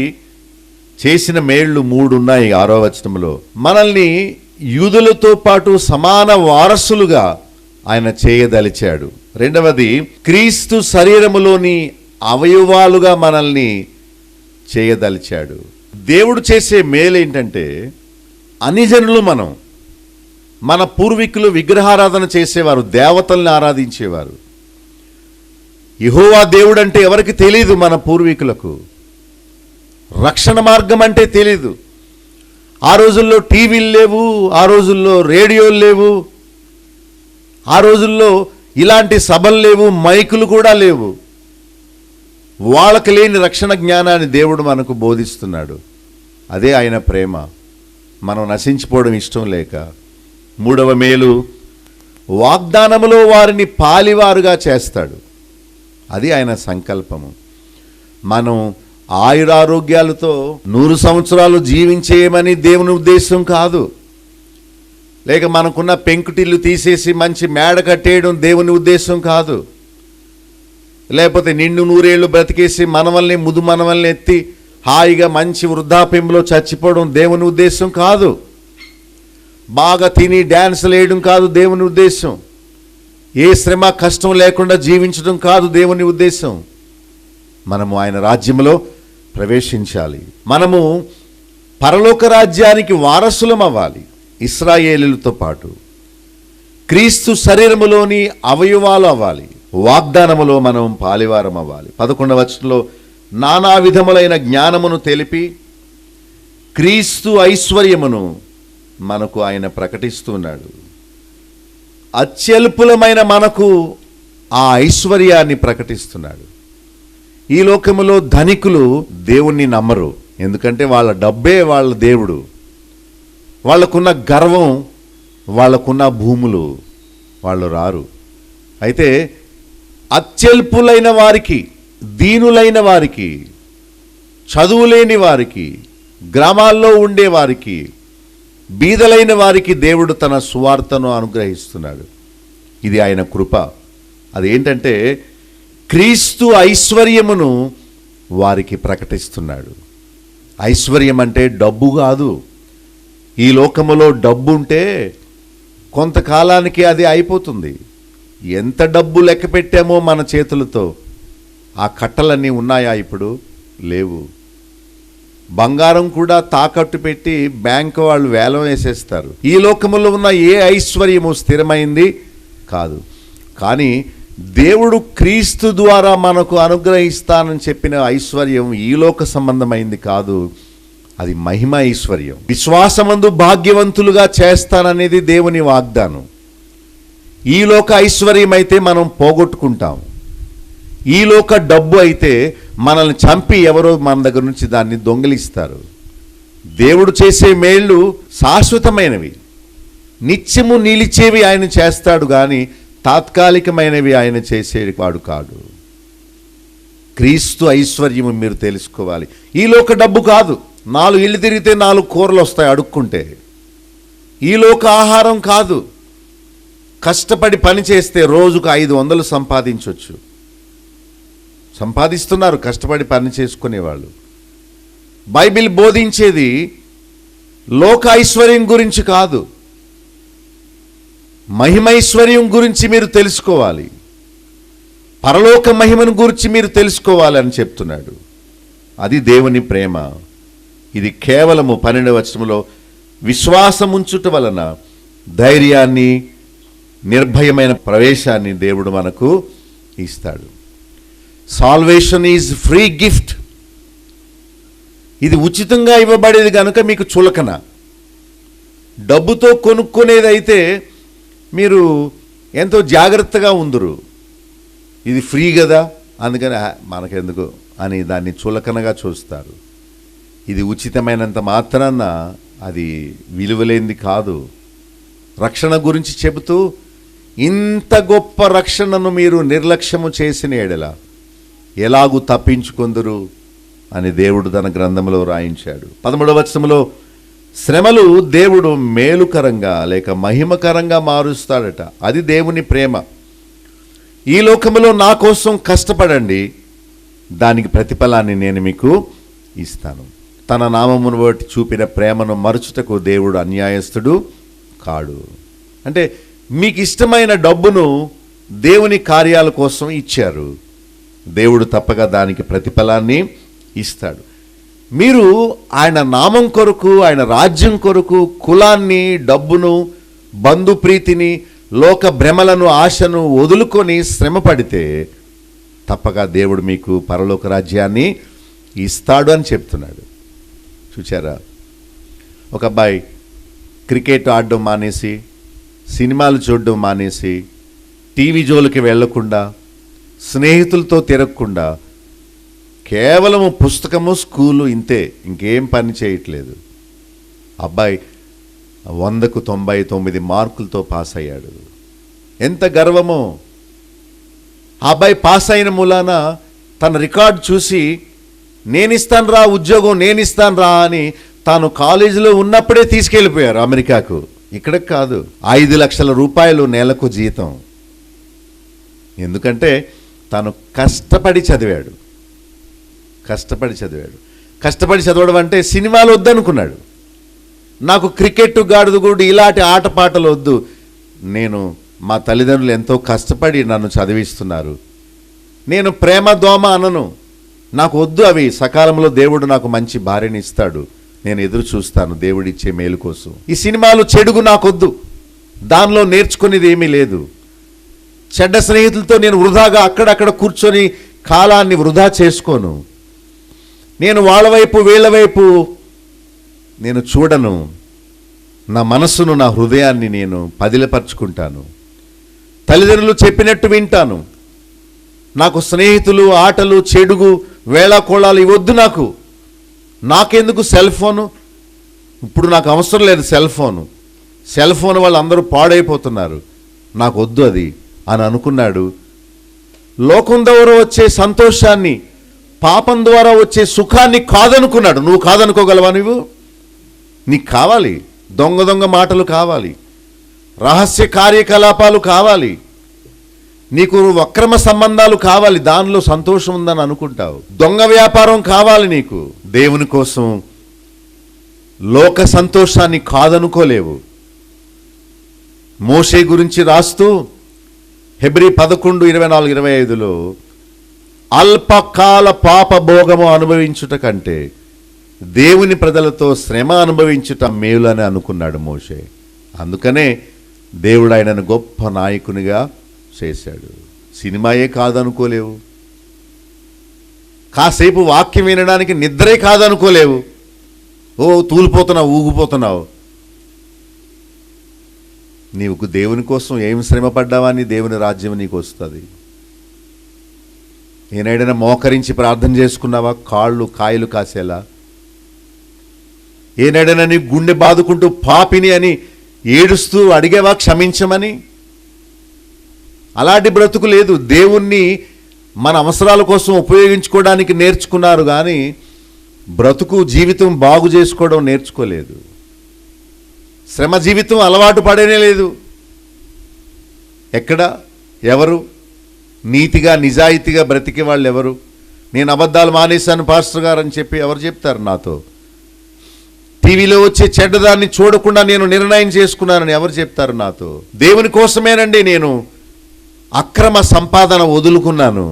చేసిన మేళ్లు 3 ఉన్నాయి. 6వ వచనంలో మనల్ని యూదులతో పాటు సమాన వారసులుగా ఆయన చేయదలిచాడు. రెండవది క్రీస్తు శరీరములోని అవయవాలుగా మనల్ని చేయదలిచాడు. దేవుడు చేసే మేలు ఏంటంటే అన్ని జనులు మన పూర్వీకులు విగ్రహారాధన చేసేవారు, దేవతల్ని ఆరాధించేవారు. యెహోవా దేవుడు అంటే ఎవరికి తెలీదు? మన పూర్వీకులకు. రక్షణ మార్గం అంటే తెలీదు. ఆ రోజుల్లో టీవీలు లేవు, ఆ రోజుల్లో రేడియోలు లేవు, ఆ రోజుల్లో ఇలాంటి సభలు లేవు, మైకులు కూడా లేవు. వాళ్ళకి లేని రక్షణ జ్ఞానాన్ని దేవుడు మనకు బోధిస్తున్నాడు. అదే ఆయన ప్రేమ. మనం నశించిపోవడం ఇష్టం లేక. 3వ మేలు వాగ్దానములో వారిని పాలివారుగా చేస్తాడు. అది ఆయన సంకల్పము. మనం ఆయురారోగ్యాలతో 100 సంవత్సరాలు జీవించేయమని దేవుని ఉద్దేశం కాదు. లేక మనకున్న పెంకుటిల్లు తీసేసి మంచి మేడ కట్టేయడం దేవుని ఉద్దేశం కాదు. లేకపోతే నిండు 100 ఏళ్ళు బ్రతికేసి మనవల్ని ముదు మనవల్ని ఎత్తి హాయిగా మంచి వృద్ధాప్యంలో చచ్చిపోవడం దేవుని ఉద్దేశం కాదు. బాగా తిని డ్యాన్సులు వేయడం కాదు దేవుని ఉద్దేశం. ఏ శ్రమ కష్టం లేకుండా జీవించడం కాదు దేవుని ఉద్దేశం. మనము ఆయన రాజ్యంలో ప్రవేశించాలి. మనము పరలోక రాజ్యానికి వారసులం అవ్వాలి. ఇశ్రాయేలులతో పాటు క్రీస్తు శరీరములోని అవయవాలు అవ్వాలి. వాగ్దానములో మనం పాలివారం అవ్వాలి. 11వ వచనంలో నానా విధములైన జ్ఞానమును తెలిపి క్రీస్తు ఐశ్వర్యమును మనకు ఆయన ప్రకటిస్తున్నాడు. అత్యల్పులమైన మనకు ఆ ఐశ్వర్యాన్ని ప్రకటిస్తున్నాడు. ఈ లోకములో ధనికులు దేవుణ్ణి నమ్మరు, ఎందుకంటే వాళ్ళ డబ్బే వాళ్ళ దేవుడు. వాళ్ళకున్న గర్వం, వాళ్ళకున్న భూములు, వాళ్ళు రారు. అయితే అత్యల్పులైన వారికి, దీనులైన వారికి, చదువులేని వారికి, గ్రామాల్లో ఉండే వారికి, బీదలైన వారికి దేవుడు తన సువార్తను అనుగ్రహిస్తున్నాడు. ఇది ఆయన కృప. అదేంటంటే క్రీస్తు ఐశ్వర్యమును వారికి ప్రకటిస్తున్నాడు. ఐశ్వర్యం అంటే డబ్బు కాదు. ఈ లోకములో డబ్బు ఉంటే కొంతకాలానికి అది అయిపోతుంది. ఎంత డబ్బు లెక్క పెట్టామో మన చేతులతో, ఆ కట్టలన్నీ ఉన్నాయా? ఇప్పుడు లేవు. బంగారం కూడా తాకట్టు పెట్టి బ్యాంకు వాళ్ళు వేలం వేసేస్తారు. ఈ లోకములో ఉన్న ఏ ఐశ్వర్యము స్థిరమైంది కాదు. కానీ దేవుడు క్రీస్తు ద్వారా మనకు అనుగ్రహిస్తానని చెప్పిన ఐశ్వర్యం ఈ లోక సంబంధమైంది కాదు, అది మహిమ ఐశ్వర్యం. విశ్వాసమందు భాగ్యవంతులుగా చేస్తాననేది దేవుని వాగ్దానం. ఈ లోక ఐశ్వర్యం అయితే మనం పోగొట్టుకుంటాం. ఈ లోక డబ్బు అయితే మనల్ని చంపి ఎవరో మన దగ్గర నుంచి దాన్ని దొంగిలిస్తారు. దేవుడు చేసే మేళ్ళు శాశ్వతమైనవి, నిత్యము నిలిచేవి ఆయన చేస్తాడు, కానీ తాత్కాలికమైనవి ఆయన చేసేవాడు కాడు. క్రీస్తు ఐశ్వర్యము మీరు తెలుసుకోవాలి. ఈ లోక డబ్బు కాదు. 4 ఇళ్ళు తిరిగితే 4 కూరలు వస్తాయి అడుక్కుంటే. ఈ లోక ఆహారం కాదు. కష్టపడి పని చేస్తే రోజుకు 500 సంపాదించవచ్చు. సంపాదిస్తున్నారు కష్టపడి పని చేసుకునేవాళ్ళు. బైబిల్ బోధించేది లోక ఐశ్వర్యం గురించి కాదు, మహిమైశ్వర్యం గురించి మీరు తెలుసుకోవాలి. పరలోక మహిమను గురించి మీరు తెలుసుకోవాలి అని చెప్తున్నాడు. అది దేవుని ప్రేమ. ఇది కేవలము 12వ వచనంలో విశ్వాసముంచుట వలన ధైర్యాన్ని, నిర్భయమైన ప్రవేశాన్ని దేవుడు మనకు ఇస్తాడు. Salvation is free gift. ఇది ఉచితంగా ఇవ్వబడేది కనుక మీకు చులకన. డబ్బుతో కొనుక్కునేదైతే మీరు ఎంతో జాగ్రత్తగా ఉందరు. ఇది ఫ్రీ కదా, అందుకని మనకెందుకు అని దాన్ని చులకనగా చూస్తారు. ఇది ఉచితమైనంత మాత్రాన అది విలువలేనిది కాదు. రక్షణ గురించి చెబుతూ ఇంత గొప్ప రక్షణను మీరు నిర్లక్ష్యము చేసిన ఎడల ఎలాగూ తప్పించుకొందురు అని దేవుడు తన గ్రంథంలో రాయించాడు. 13వ వచనంలో శ్రమలు దేవుడు మేలుకరంగా లేక మహిమకరంగా మారుస్తాడట. అది దేవుని ప్రేమ. ఈ లోకములో నా కోసం కష్టపడండి, దానికి ప్రతిఫలాన్ని నేను మీకు ఇస్తాను. తన నామమును బట్టి చూపిన ప్రేమను మరుచుటకు దేవుడు అన్యాయస్తుడు కాడు. అంటే మీకు ఇష్టమైన డబ్బును దేవుని కార్యాల కోసం ఇచ్చారు, దేవుడు తప్పక దానికి ప్రతిఫలాన్ని ఇస్తాడు. మీరు ఆయన నామం కొరకు, ఆయన రాజ్యం కొరకు కులాన్ని, డబ్బును, బంధుప్రీతిని, లోక భ్రమలను, ఆశను వదులుకొని శ్రమ పడితే తప్పక దేవుడు మీకు పరలోక రాజ్యాన్ని ఇస్తాడు అని చెప్తున్నాడు. చూచారా? ఒక అబ్బాయి క్రికెట్ ఆడడం మానేసి, సినిమాలు చూడడం మానేసి, టీవీ జోలికి వెళ్లకుండా, స్నేహితులతో తిరగకుండా కేవలము పుస్తకము, స్కూలు, ఇంతే, ఇంకేం పని చేయట్లేదు. అబ్బాయి 100కు 99 మార్కులతో పాస్ అయ్యాడు. ఎంత గర్వమో! ఆ అబ్బాయి పాస్ అయిన మూలాన తన రికార్డు చూసి నేనిస్తాను రా ఉద్యోగం, నేనిస్తాను రా అని తాను కాలేజీలో ఉన్నప్పుడే తీసుకెళ్ళిపోయారు అమెరికాకు. ఇక్కడికి కాదు, 5 లక్షల రూపాయలు నెలకు జీతం. ఎందుకంటే తను కష్టపడి చదివాడు. కష్టపడి చదవడం అంటే సినిమాలు వద్దనుకున్నాడు. నాకు క్రికెట్, గాడుదుగుడు ఇలాంటి ఆటపాటలు వద్దు, నేను మా తల్లిదండ్రులు ఎంతో కష్టపడి నన్ను చదివిస్తున్నారు, నేను ప్రేమ దోమ అనను, నాకు వద్దు అవి, సకాలంలో దేవుడు నాకు మంచి భార్యని ఇస్తాడు, నేను ఎదురు చూస్తాను దేవుడిచ్చే మేలు కోసం. ఈ సినిమాలు చెడుగు నాకొద్దు, దానిలో నేర్చుకునేది ఏమీ లేదు. చెడ్డ స్నేహితులతో నేను వృధాగా అక్కడక్కడ కూర్చొని కాలాన్ని వృధా చేసుకోను. నేను వాళ్ళ వైపు వీళ్ళ వైపు నేను చూడను. నా మనస్సును, నా హృదయాన్ని నేను పదిలపరుచుకుంటాను. తల్లిదండ్రులు చెప్పినట్టు వింటాను. నాకు స్నేహితులు, ఆటలు, చెడుగు, వేళాకోళాలు ఇవొద్దు. నాకెందుకు సెల్ ఫోను? ఇప్పుడు నాకు అవసరం లేదు సెల్ ఫోన్ వాళ్ళు అందరూ పాడైపోతున్నారు, నాకు వద్దు అది అని అనుకున్నాడు. లోకం ద్వారా వచ్చే సంతోషాన్ని, పాపం ద్వారా వచ్చే సుఖాన్ని కాదనుకున్నాడు. నువ్వు కాదనుకోగలవా? నీకు కావాలి, దొంగ మాటలు కావాలి, రహస్య కార్యకలాపాలు కావాలి, నీకు అక్రమ సంబంధాలు కావాలి, దానిలో సంతోషం ఉందని అనుకుంటావు. దొంగ వ్యాపారం కావాలి నీకు. దేవుని కోసం లోక సంతోషాన్ని కాదనుకోలేవు. మోషే గురించి రాస్తూ హెబ్రీ 11:24-25లో అల్పకాల పాప భోగము అనుభవించుట కంటే దేవుని ప్రజలతో శ్రమ అనుభవించుట మేలు అని అనుకున్నాడు మోషే. అందుకనే దేవుడు ఆయనను గొప్ప నాయకునిగా చేశాడు. సినిమాయే కాదనుకోలేవు, కాసేపు వాక్యం వినడానికి నిద్రే కాదనుకోలేవు. తూలిపోతున్నావు, ఊగిపోతున్నావు. నీవు దేవుని కోసం ఏం శ్రమ పడ్డావని దేవుని రాజ్యం నీకు వస్తుంది. ఏనాడైనా మోకరించి ప్రార్థన చేసుకున్నావా? కాళ్ళు కాయలు కాసేలా. ఏనాడైనా నీ గుండె బాదుకుంటూ పాపిని అని ఏడుస్తూ అడిగేవా క్షమించమని? అలాంటి బ్రతుకు లేదు. దేవుణ్ణి మన అవసరాల కోసం ఉపయోగించుకోవడానికి నేర్చుకున్నారు కానీ బ్రతుకు జీవితం బాగు చేసుకోవడం నేర్చుకోలేదు. శ్రమ జీవితం అలవాటు పడనే లేదు. ఎక్కడ ఎవరు నీతిగా నిజాయితీగా బ్రతికే వాళ్ళు ఎవరు? నేను అబద్ధాలు మానేశాను పాస్టర్ గారు అని చెప్పి ఎవరు చెప్తారు నాతో? టీవీలో వచ్చే చెడ్డదాన్ని చూడకుండా నేను నిర్ణయం చేసుకున్నానని ఎవరు చెప్తారు నాతో? దేవుని కోసమేనండి నేను అక్రమ సంపాదన వదులుకున్నాను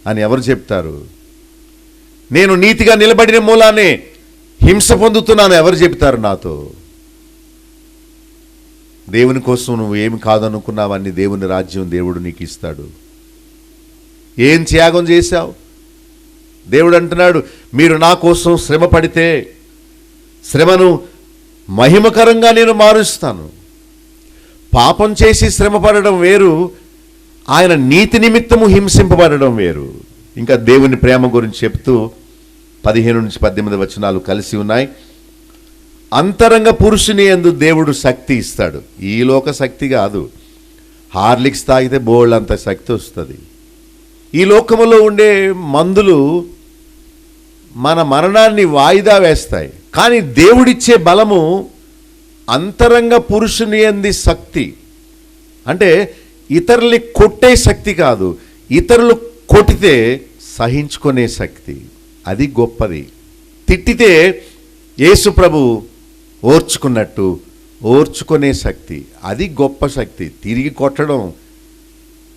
అని ఎవరు చెప్తారు? నేను నీతిగా నిలబడిన మూలానే హింస పొందుతున్నాను ఎవరు చెప్తారు నాతో? దేవుని కోసం నువ్వు ఏమి కాదనుకున్నావని దేవుని రాజ్యం దేవుడు నీకు ఇస్తాడు. ఏం త్యాగం చేశావు? దేవుడు అంటున్నాడు, మీరు నా కోసం శ్రమ పడితే శ్రమను మహిమకరంగా నేను మారుస్తాను. పాపం చేసి శ్రమ పడడం వేరు, ఆయన నీతి నిమిత్తము హింసింపబడడం వేరు. ఇంకా దేవుని ప్రేమ గురించి చెప్తూ 15-18 వచనాలు కలిసి ఉన్నాయి. అంతరంగ పురుషుని యందు దేవుడు శక్తి ఇస్తాడు. ఈ లోక శక్తి కాదు. హార్లిక్స్ తాగితే బోల్డ్ అంత శక్తి వస్తుంది. ఈ లోకములో ఉండే మందులు మన మరణాన్ని వాయిదా వేస్తాయి. కానీ దేవుడిచ్చే బలము అంతరంగ పురుషుని యందు శక్తి. అంటే ఇతరుల్ని కొట్టే శక్తి కాదు, ఇతరులు కొట్టితే సహించుకునే శక్తి. అది గొప్పది. తిట్టితే యేసు ప్రభు ఓర్చుకున్నట్టు ఓర్చుకునే శక్తి, అది గొప్ప శక్తి. తిరిగి కొట్టడం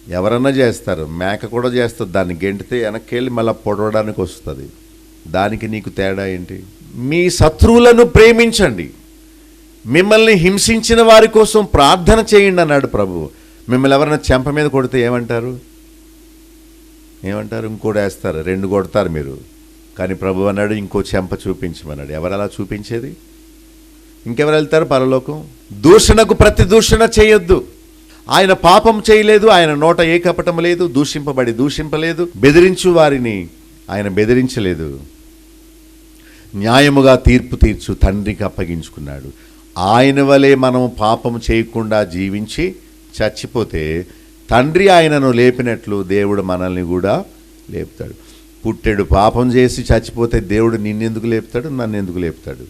ఎవరన్నా చేస్తారు, మేక కూడా చేస్తుంది. దాన్ని గెంటితే వెనక్కి వెళ్ళి మళ్ళీ పొడవడానికి వస్తుంది. దానికి నీకు తేడా ఏంటి? మీ శత్రువులను ప్రేమించండి, మిమ్మల్ని హింసించిన వారి కోసం ప్రార్థన చేయండి అన్నాడు ప్రభు. మిమ్మల్ని ఎవరైనా చెంప మీద కొడితే ఏమంటారు? ఇంకోటి వేస్తారు, 2 కొడతారు మీరు. కానీ ప్రభు అన్నాడు ఇంకో చెంప చూపించమన్నాడు. ఎవరు అలా చూపించేది? ఇంకెవరు వెళ్తారు పరలోకం? దూషణకు ప్రతి దూషణ చేయొద్దు. ఆయన పాపం చేయలేదు, ఆయన నోట ఏ కపటం లేదు, దూషింపలేదు, బెదిరించు వారిని ఆయన బెదిరించలేదు. న్యాయముగా తీర్పు తీర్చు తండ్రికి అప్పగించుకున్నాడు. ఆయన వలె మనం పాపం చేయకుండా జీవించి చచ్చిపోతే తండ్రి ఆయనను లేపినట్లు దేవుడు మనల్ని కూడా లేపుతాడు. పుట్టెడు పాపం చేసి చచ్చిపోతే దేవుడు నిన్నెందుకు లేపుతాడు? నన్ను ఎందుకు లేపుతాడు?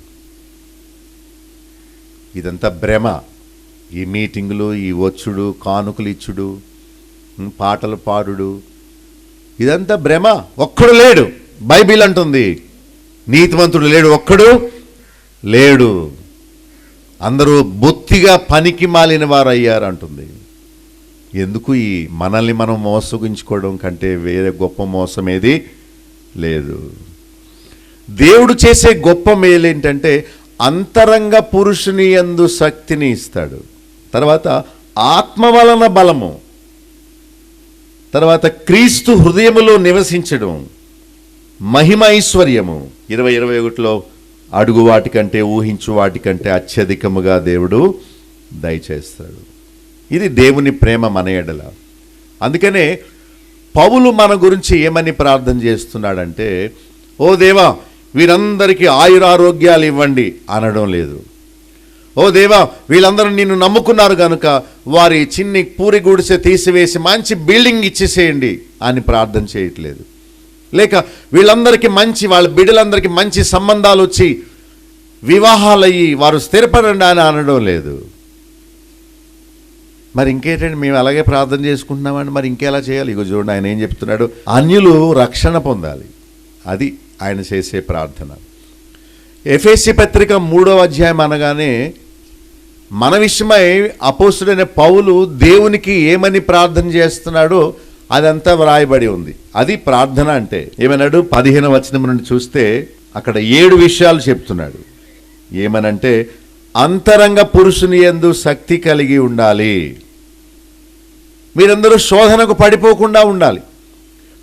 ఇదంతా భ్రమ. ఈ మీటింగులు, ఈ వచ్చుడు, కానుకలు ఇచ్చుడు, పాటలు పాడుడు, ఇదంతా భ్రమ, ఒక్కడు లేడు. బైబిల్ అంటుంది నీతిమంతుడు లేడు, ఒక్కడు లేడు, అందరూ బొత్తిగా పనికి మాలిన వారు అయ్యారు అంటుంది. ఎందుకు ఈ మనల్ని మనం మోసగించుకోవడం కంటే వేరే గొప్ప మోసం ఏది లేదు. దేవుడు చేసే గొప్ప మేలేంటంటే అంతరంగ పురుషుని యందు శక్తిని ఇస్తాడు. తర్వాత ఆత్మ వలన బలము, తర్వాత క్రీస్తు హృదయములో నివసించడం, మహిమ ఐశ్వర్యము. 20:21లో అడుగు వాటికంటే ఊహించు వాటికంటే అత్యధికముగా దేవుడు దయచేస్తాడు. ఇది దేవుని ప్రేమ మన ఎడల. అందుకనే పౌలు మన గురించి ఏమని ప్రార్థన చేస్తున్నాడంటే, ఓ దేవా వీరందరికీ ఆయురారోగ్యాలు ఇవ్వండి అనడం లేదు. ఓ దేవా వీళ్ళందరూ నిన్ను నమ్ముకున్నారు కనుక వారి చిన్ని పూరి గుడిసె తీసివేసి మంచి బిల్డింగ్ ఇచ్చేసేయండి అని ప్రార్థన చేయట్లేదు. లేక వీళ్ళందరికీ మంచి, వాళ్ళ బిడ్డలందరికీ మంచి సంబంధాలు వచ్చి వివాహాలయ్యి వారు స్థిరపడండి అని అనడం లేదు. మరి ఇంకేంటండి, మేము అలాగే ప్రార్థన చేసుకుంటున్నామండి, మరి ఇంకెలా చేయాలి? ఇగో చూడండి ఆయన ఏం చెప్తున్నాడు, అన్యులు రక్షణ పొందాలి. అది ఆయన చేసే ప్రార్థన. ఎఫెసీ పత్రిక 3వ అధ్యాయం అనగానే మన విషయమై అపోస్తుడైన పౌలు దేవునికి ఏమని ప్రార్థన చేస్తున్నాడో అదంతా వ్రాయబడి ఉంది. అది ప్రార్థన అంటే. ఏమన్నాడు? 15వ వచనం నుండి చూస్తే అక్కడ 7 విషయాలు చెప్తున్నాడు. ఏమనంటే అంతరంగ పురుషుని యందు శక్తి కలిగి ఉండాలి. మీరందరూ శోధనకు పడిపోకుండా ఉండాలి.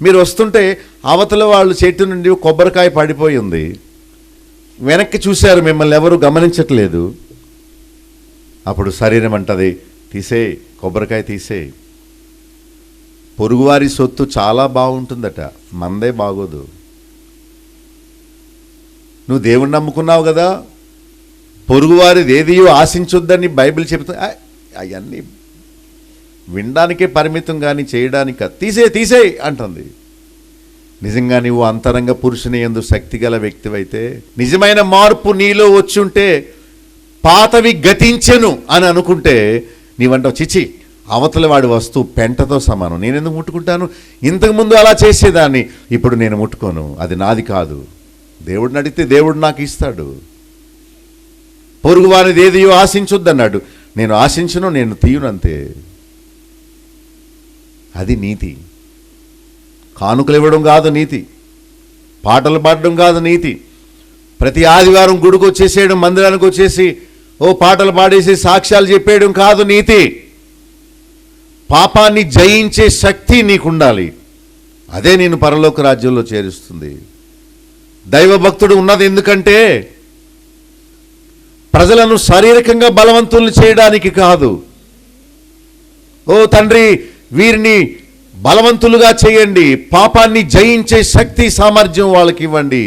మీరు వస్తుంటే అవతల వాళ్ళు చెట్టు నుండి కొబ్బరికాయ పడిపోయి ఉంది, వెనక్కి చూశారు, మిమ్మల్ని ఎవరు గమనించట్లేదు. అప్పుడు శరీరం అంటది, తీసేయి, కొబ్బరికాయ తీసేయి. పొరుగువారి సొత్తు చాలా బాగుంటుందట, మందే బాగోదు. నువ్వు దేవుణ్ణి నమ్ముకున్నావు కదా, పొరుగువారిది ఏదియో ఆశించొద్దని బైబిల్ చెబుతుంది. అవన్నీ వినడానికే పరిమితం కానీ చేయడానికి తీసేయి అంటుంది. నిజంగా నువ్వు అంతరంగ పురుషుని యందు శక్తి గల వ్యక్తివైతే, నిజమైన మార్పు నీలో వచ్చుంటే, పాతవి గతించెను అని అనుకుంటే నీవంటావు, చిచి అవతల వాడి వస్తువు పెంటతో సమానం, నేనెందుకు ముట్టుకుంటాను? ఇంతకుముందు అలా చేసేదాన్ని, ఇప్పుడు నేను ముట్టుకోను, అది నాది కాదు. దేవుడిని అడిగితే దేవుడు నాకు ఇస్తాడు. పొరుగు వారిది ఏదియో ఆశించొద్దన్నాడు, నేను ఆశించను, నేను తీయునంతే. అది నీతి. కానుకలు ఇవ్వడం కాదు నీతి, పాటలు పాడడం కాదు నీతి, ప్రతి ఆదివారం గుడికి వచ్చేసేయడం, మందిరానికి వచ్చేసి ఓ పాటలు పాడేసి సాక్ష్యాలు చెప్పేయడం కాదు నీతి. పాపాన్ని జయించే శక్తి నీకుండాలి. అదే నేను పరలోక రాజ్యంలో చేరుస్తుంది. దైవభక్తుడు ఉన్నది ఎందుకంటే ప్రజలను శారీరకంగా బలవంతుల్ని చేయడానికి కాదు. ఓ తండ్రి వీరిని బలవంతులుగా చేయండి, పాపాన్ని జయించే శక్తి సామర్థ్యం వాళ్ళకి ఇవ్వండి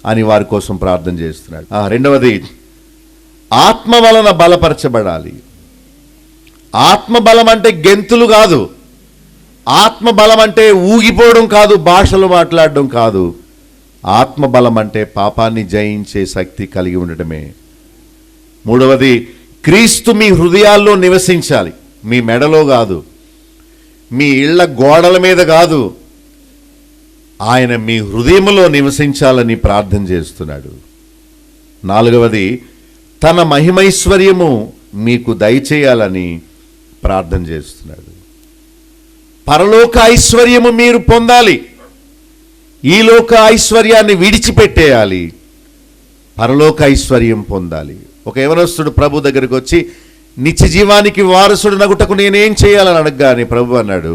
అని వారి కోసం ప్రార్థన చేస్తున్నాడు. రెండవది, ఆత్మ వలన బలపరచబడాలి. ఆత్మ బలం అంటే గెంతులు కాదు, ఆత్మ బలం అంటే ఊగిపోవడం కాదు, భాషలు మాట్లాడడం కాదు. ఆత్మ బలం అంటే పాపాన్ని జయించే శక్తి కలిగి ఉండటమే. మూడవది, క్రీస్తు మీ హృదయాల్లో నివసించాలి. మీ మెడలో కాదు, మీ ఇళ్ల గోడల మీద కాదు, ఆయన మీ హృదయంలో నివసించాలని ప్రార్థన చేస్తున్నాడు. నాలుగవది, తన మహిమైశ్వర్యము మీకు దయచేయాలని ప్రార్థన చేస్తున్నాడు. పరలోక ఐశ్వర్యము మీరు పొందాలి. ఈ లోక ఐశ్వర్యాన్ని విడిచిపెట్టేయాలి, పరలోక ఐశ్వర్యం పొందాలి. ఒక యవనస్తుడు ప్రభు దగ్గరికి వచ్చి, నిత్య జీవానికి వారసుడు నగుటకు నేనేం చేయాలని అడగగానే ప్రభు అన్నాడు,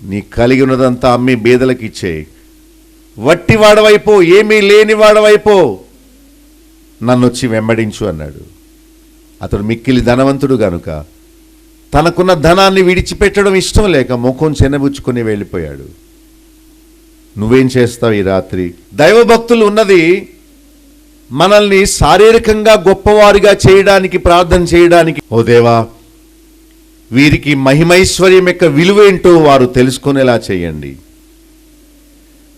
నీ కలిగి ఉన్నదంతా అమ్మి బీదలకు ఇచ్చేయి, వట్టి వాడవైపో, ఏమీ లేని వాడవైపో, నన్ను వచ్చి వెంబడించు అన్నాడు. అతడు మిక్కిలి ధనవంతుడు గనుక తనకున్న ధనాన్ని విడిచిపెట్టడం ఇష్టం లేక ముఖం చెనబుచ్చుకొని వెళ్ళిపోయాడు. నువ్వేం చేస్తావు ఈ రాత్రి? దైవభక్తులు ఉన్నది మనల్ని శారీరకంగా గొప్పవారిగా చేయడానికి, ప్రార్థన చేయడానికి. ఓ దేవా వీరికి మహిమైశ్వర్యం యొక్క విలువేంటో వారు తెలుసుకునేలా చేయండి.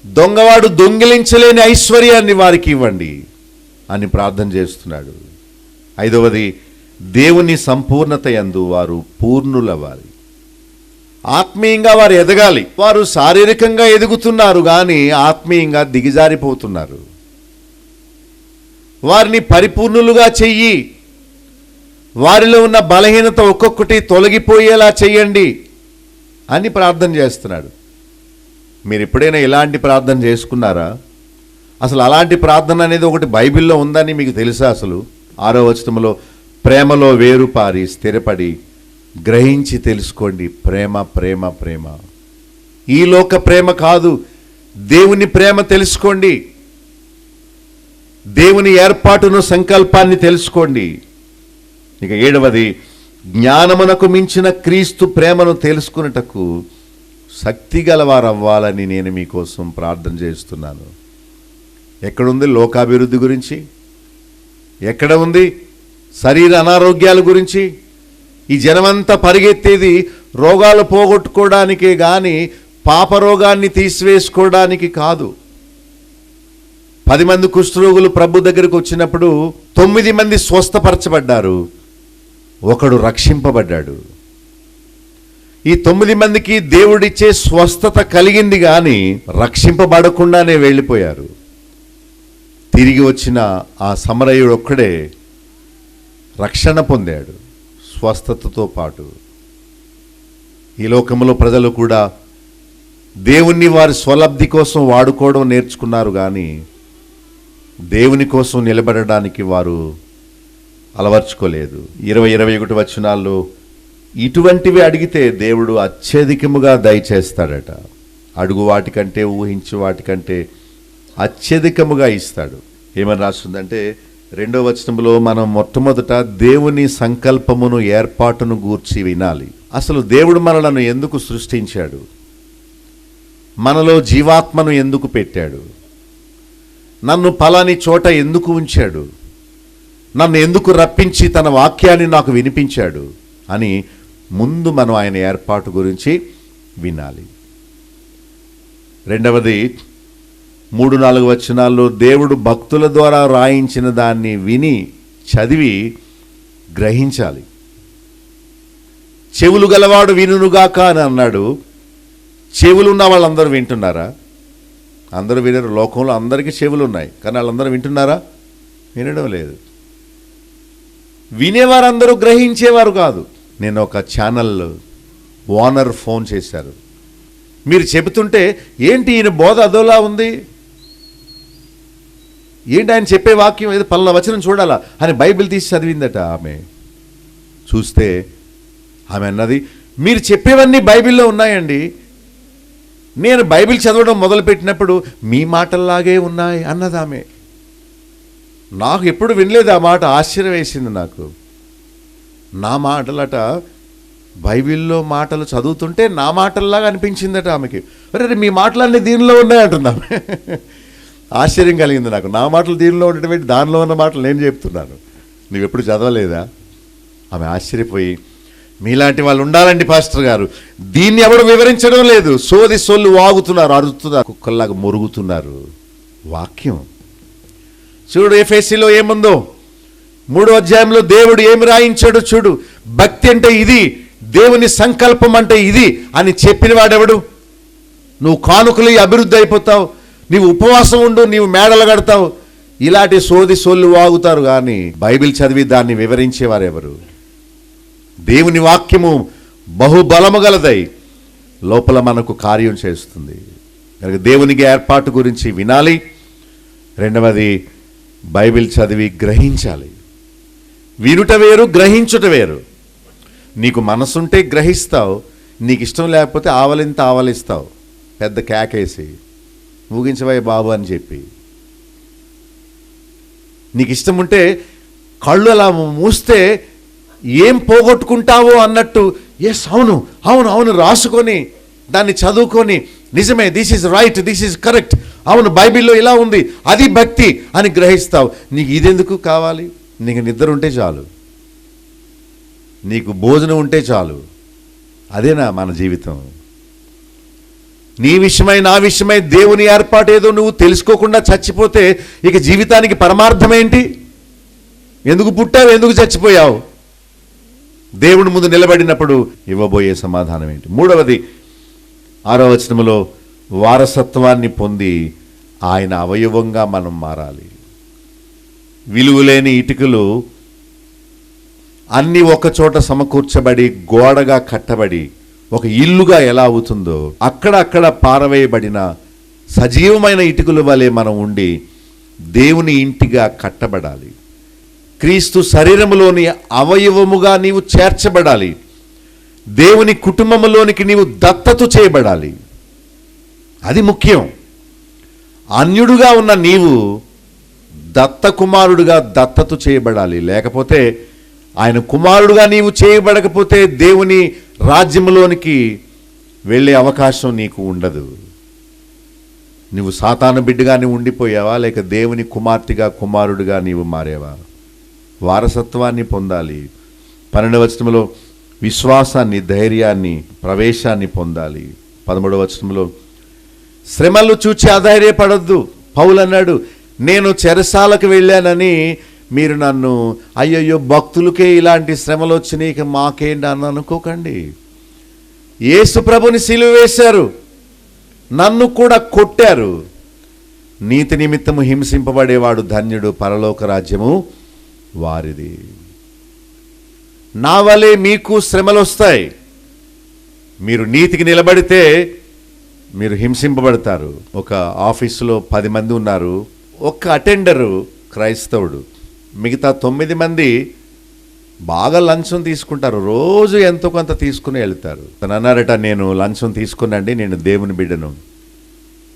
దొంగవాడు దొంగిలించలేని ఐశ్వర్యాన్ని వారికి ఇవ్వండి అని ప్రార్థన చేస్తున్నాడు. ఐదవది, దేవుని సంపూర్ణత యందు వారు పూర్ణులవ్వాలి. ఆత్మీయంగా వారు ఎదగాలి. వారు శారీరకంగా ఎదుగుతున్నారు కానీ ఆత్మీయంగా దిగజారిపోతున్నారు. వారిని పరిపూర్ణులుగా చెయ్యి, వారిలో ఉన్న బలహీనత ఒక్కొక్కటి తొలగిపోయేలా చెయ్యండి అని ప్రార్థన చేస్తున్నాడు. మీరు ఎప్పుడైనా ఇలాంటి ప్రార్థన చేసుకున్నారా? అసలు అలాంటి ప్రార్థన అనేది ఒకటి బైబిల్లో ఉందని మీకు తెలుసా? అసలు 6వ వచనంలో ప్రేమలో వేరుపారి స్థిరపడి గ్రహించి తెలుసుకోండి, ప్రేమ ప్రేమ ప్రేమ. ఈ లోక ప్రేమ కాదు, దేవుని ప్రేమ తెలుసుకోండి. దేవుని ఏర్పాటును, సంకల్పాన్ని తెలుసుకోండి. ఇక 7వది, జ్ఞానమునకు మించిన క్రీస్తు ప్రేమను తెలుసుకున్నటకు శక్తి గలవారవ్వాలని నేను మీకోసం ప్రార్థన చేస్తున్నాను. ఎక్కడుంది లోకాభివృద్ధి గురించి? ఎక్కడ ఉంది శరీర అనారోగ్యాల గురించి? ఈ జనమంతా పరిగెత్తేది రోగాలు పోగొట్టుకోవడానికే గాని పాపరోగాన్ని తీసివేసుకోవడానికి కాదు. 10 మంది కుష్ఠరోగులు ప్రభు దగ్గరకు వచ్చినప్పుడు 9 మంది స్వస్థపరచబడ్డారు, ఒకడు రక్షింపబడ్డాడు. ఈ 9 మందికి దేవుడిచ్చే స్వస్థత కలిగింది కానీ రక్షింపబడకుండానే వెళ్ళిపోయారు. తిరిగి వచ్చిన ఆ సమరయుడు ఒక్కడే రక్షణ పొందాడు స్వస్థతతో పాటు. ఈ లోకంలో ప్రజలు కూడా దేవుణ్ణి వారి స్వలబ్ధి కోసం వాడుకోవడం నేర్చుకున్నారు కానీ దేవుని కోసం నిలబడడానికి వారు అలవర్చుకోలేదు. 20-21 వచనాల్లో ఇటువంటివి అడిగితే దేవుడు అత్యధికముగా దయచేస్తాడట. అడుగు వాటికంటే, ఊహించు వాటికంటే అత్యధికముగా ఇస్తాడు. ఏమని రాస్తుందంటే 2వ వచనంలో మనం మొట్టమొదట దేవుని సంకల్పమును, ఏర్పాటును గూర్చి వినాలి. అసలు దేవుడు మనలను ఎందుకు సృష్టించాడు? మనలో జీవాత్మను ఎందుకు పెట్టాడు? నన్ను పలాని చోట ఎందుకు ఉంచాడు? నన్ను ఎందుకు రప్పించి తన వాక్యాన్ని నాకు వినిపించాడు అని ముందు మనం ఆయన ఏర్పాటు గురించి వినాలి. 2వది 3-4 వచనాల్లో దేవుడు భక్తుల ద్వారా రాయించిన దాన్ని విని చదివి గ్రహించాలి. చెవులు గలవాడు వినుగాక అని అన్నాడు. చెవులు ఉన్న వాళ్ళందరూ వింటున్నారా? అందరూ వినరు. లోకంలో అందరికీ చెవులు ఉన్నాయి కానీ వాళ్ళందరూ వింటున్నారా? వినడం లేదు. వినేవారందరూ గ్రహించేవారు కాదు. నేను ఒక ఛానల్ ఓనర్ ఫోన్ చేశారు. మీరు చెబుతుంటే ఏంటి ఈయన బోధ అదోలా ఉంది, ఏంటి ఆయన చెప్పే వాక్యం ఏదో పలానా వచనం చూడాలా అని బైబిల్ తీసి చదివిందట ఆమె. చూస్తే ఆమె అన్నది, మీరు చెప్పేవన్నీ బైబిల్లో ఉన్నాయండి, నేను బైబిల్ చదవడం మొదలుపెట్టినప్పుడు మీ మాటల్లాగే ఉన్నాయి అన్నది ఆమె. నాకు ఎప్పుడు వినలేదు ఆ మాట, ఆశ్చర్యం వేసింది నాకు. నా మాటలట బైబిల్లో మాటలు చదువుతుంటే నా మాటల్లాగా అనిపించిందట ఆమెకి. అరే మీ మాటలన్నీ దీనిలో ఉన్నాయంటుంది ఆమె. ఆశ్చర్యం కలిగింది నాకు. నా మాటలు దీనిలో ఉండేటువంటి దానిలో ఉన్న మాటలు నేను చెప్తున్నాను, నువ్వెప్పుడు చదవలేదా? ఆమె ఆశ్చర్యపోయి, మీలాంటి వాళ్ళు ఉండాలండి పాస్టర్ గారు, దీన్ని ఎవడు వివరించడం లేదు, సోది సొల్లు వాగుతున్నారు, అరుస్తున్నారు, కుక్కల్లాగా మొరుగుతున్నారు. వాక్యం చూడు, ఎఫెసీలో ఏముందో 3వ అధ్యాయంలో దేవుడు ఏమి రాయించాడు చూడు. భక్తి అంటే ఇది, దేవుని సంకల్పం అంటే ఇది అని చెప్పిన వాడెవడు? నువ్వు కానుకలు అభివృద్ధి అయిపోతావు, నీవు ఉపవాసం ఉండు, నీవు మేడలు కడతావు, ఇలాంటి సోది సోళ్ళు వాగుతారు కానీ బైబిల్ చదివి దాన్ని వివరించేవారు ఎవరు? దేవుని వాక్యము బహుబలము గలదై లోపల మనకు కార్యం చేస్తుంది. కనుక దేవునికి ఏర్పాటు గురించి వినాలి. 2వది బైబిల్ చదివి గ్రహించాలి. వినుట వేరు, గ్రహించుట వేరు. నీకు మనసుంటే గ్రహిస్తావు, నీకు ఇష్టం లేకపోతే ఆవలింత ఆవలిస్తావు, పెద్ద కేకేసి ముగించవయ్య బాబు అని చెప్పి. నీకు ఇష్టం ఉంటే కళ్ళు అలా మూస్తే ఏం పోగొట్టుకుంటావో అన్నట్టు ఎస్ అవును అవును అవును రాసుకొని దాన్ని చదువుకొని నిజమే, this is right, this is correct, అవును బైబిల్లో ఇలా ఉంది, అది భక్తి అని గ్రహిస్తావు. నీకు ఇదెందుకు కావాలి? నీకు నిద్ర ఉంటే చాలు, నీకు భోజనం ఉంటే చాలు. అదేనా మన జీవితం? నీ విషయమై నా విషయమై దేవుని ఏర్పాటు ఏదో నువ్వు తెలుసుకోకుండా చచ్చిపోతే ఇక జీవితానికి పరమార్థం ఏంటి? ఎందుకు పుట్టావు, ఎందుకు చచ్చిపోయావు? దేవుని ముందు నిలబడినప్పుడు ఇవ్వబోయే సమాధానం ఏంటి? మూడవది 6వ వచనములో వారసత్వాన్ని పొంది ఆయన అవయవంగా మనం మారాలి. విలువలేని ఇటుకలు అన్నీ ఒక చోట సమకూర్చబడి గోడగా కట్టబడి ఒక ఇల్లుగా ఎలా అవుతుందో అక్కడక్కడ పారవేయబడిన సజీవమైన ఇటుకల వలె మనం ఉండి దేవుని ఇంటిగా కట్టబడాలి. క్రీస్తు శరీరములోని అవయవముగా నీవు చేర్చబడాలి. దేవుని కుటుంబములోనికి నీవు దత్తత చేయబడాలి. అది ముఖ్యం. అన్యుడుగా ఉన్న నీవు దత్త కుమారుడుగా దత్తత చేయబడాలి. లేకపోతే ఆయన కుమారుడుగా నీవు చేయబడకపోతే దేవుని రాజ్యములోనికి వెళ్ళే అవకాశం నీకు ఉండదు. నువ్వు సాతాను బిడ్డగానే ఉండిపోయావా, లేక దేవుని కుమార్తెగా కుమారుడుగా నీవు మారేవా? వారసత్వాన్ని పొందాలి. 12వ వచనంలో విశ్వాసాన్ని, ధైర్యాన్ని, ప్రవేశాన్ని పొందాలి. 13వ వచనంలో శ్రమలు చూచి అధైర్యపడొద్దు. పౌలు అన్నాడు, నేను చెరసాలకు వెళ్ళానని మీరు నన్ను అయ్యయ్యో భక్తులకే ఇలాంటి శ్రమలు వచ్చినాయి ఇక మాకేంటి అని అనుకోకండి. యేసు ప్రభుని సిలువ వేశారు, నన్ను కూడా కొట్టారు. నీతి నిమిత్తము హింసింపబడేవాడు ధన్యుడు, పరలోక రాజ్యము వారిది. నా వలే మీకు శ్రమలు వస్తాయి. మీరు నీతికి నిలబడితే మీరు హింసింపబడతారు. ఒక ఆఫీసులో 10 మంది ఉన్నారు. ఒక్క అటెండరు క్రైస్తవుడు, మిగతా 9 మంది బాగా లంచం తీసుకుంటారు. రోజు ఎంతో కొంత తీసుకుని వెళ్తారు. తను అన్నారట, నేను లంచం తీసుకున్నాండి, నేను దేవుని బిడ్డను.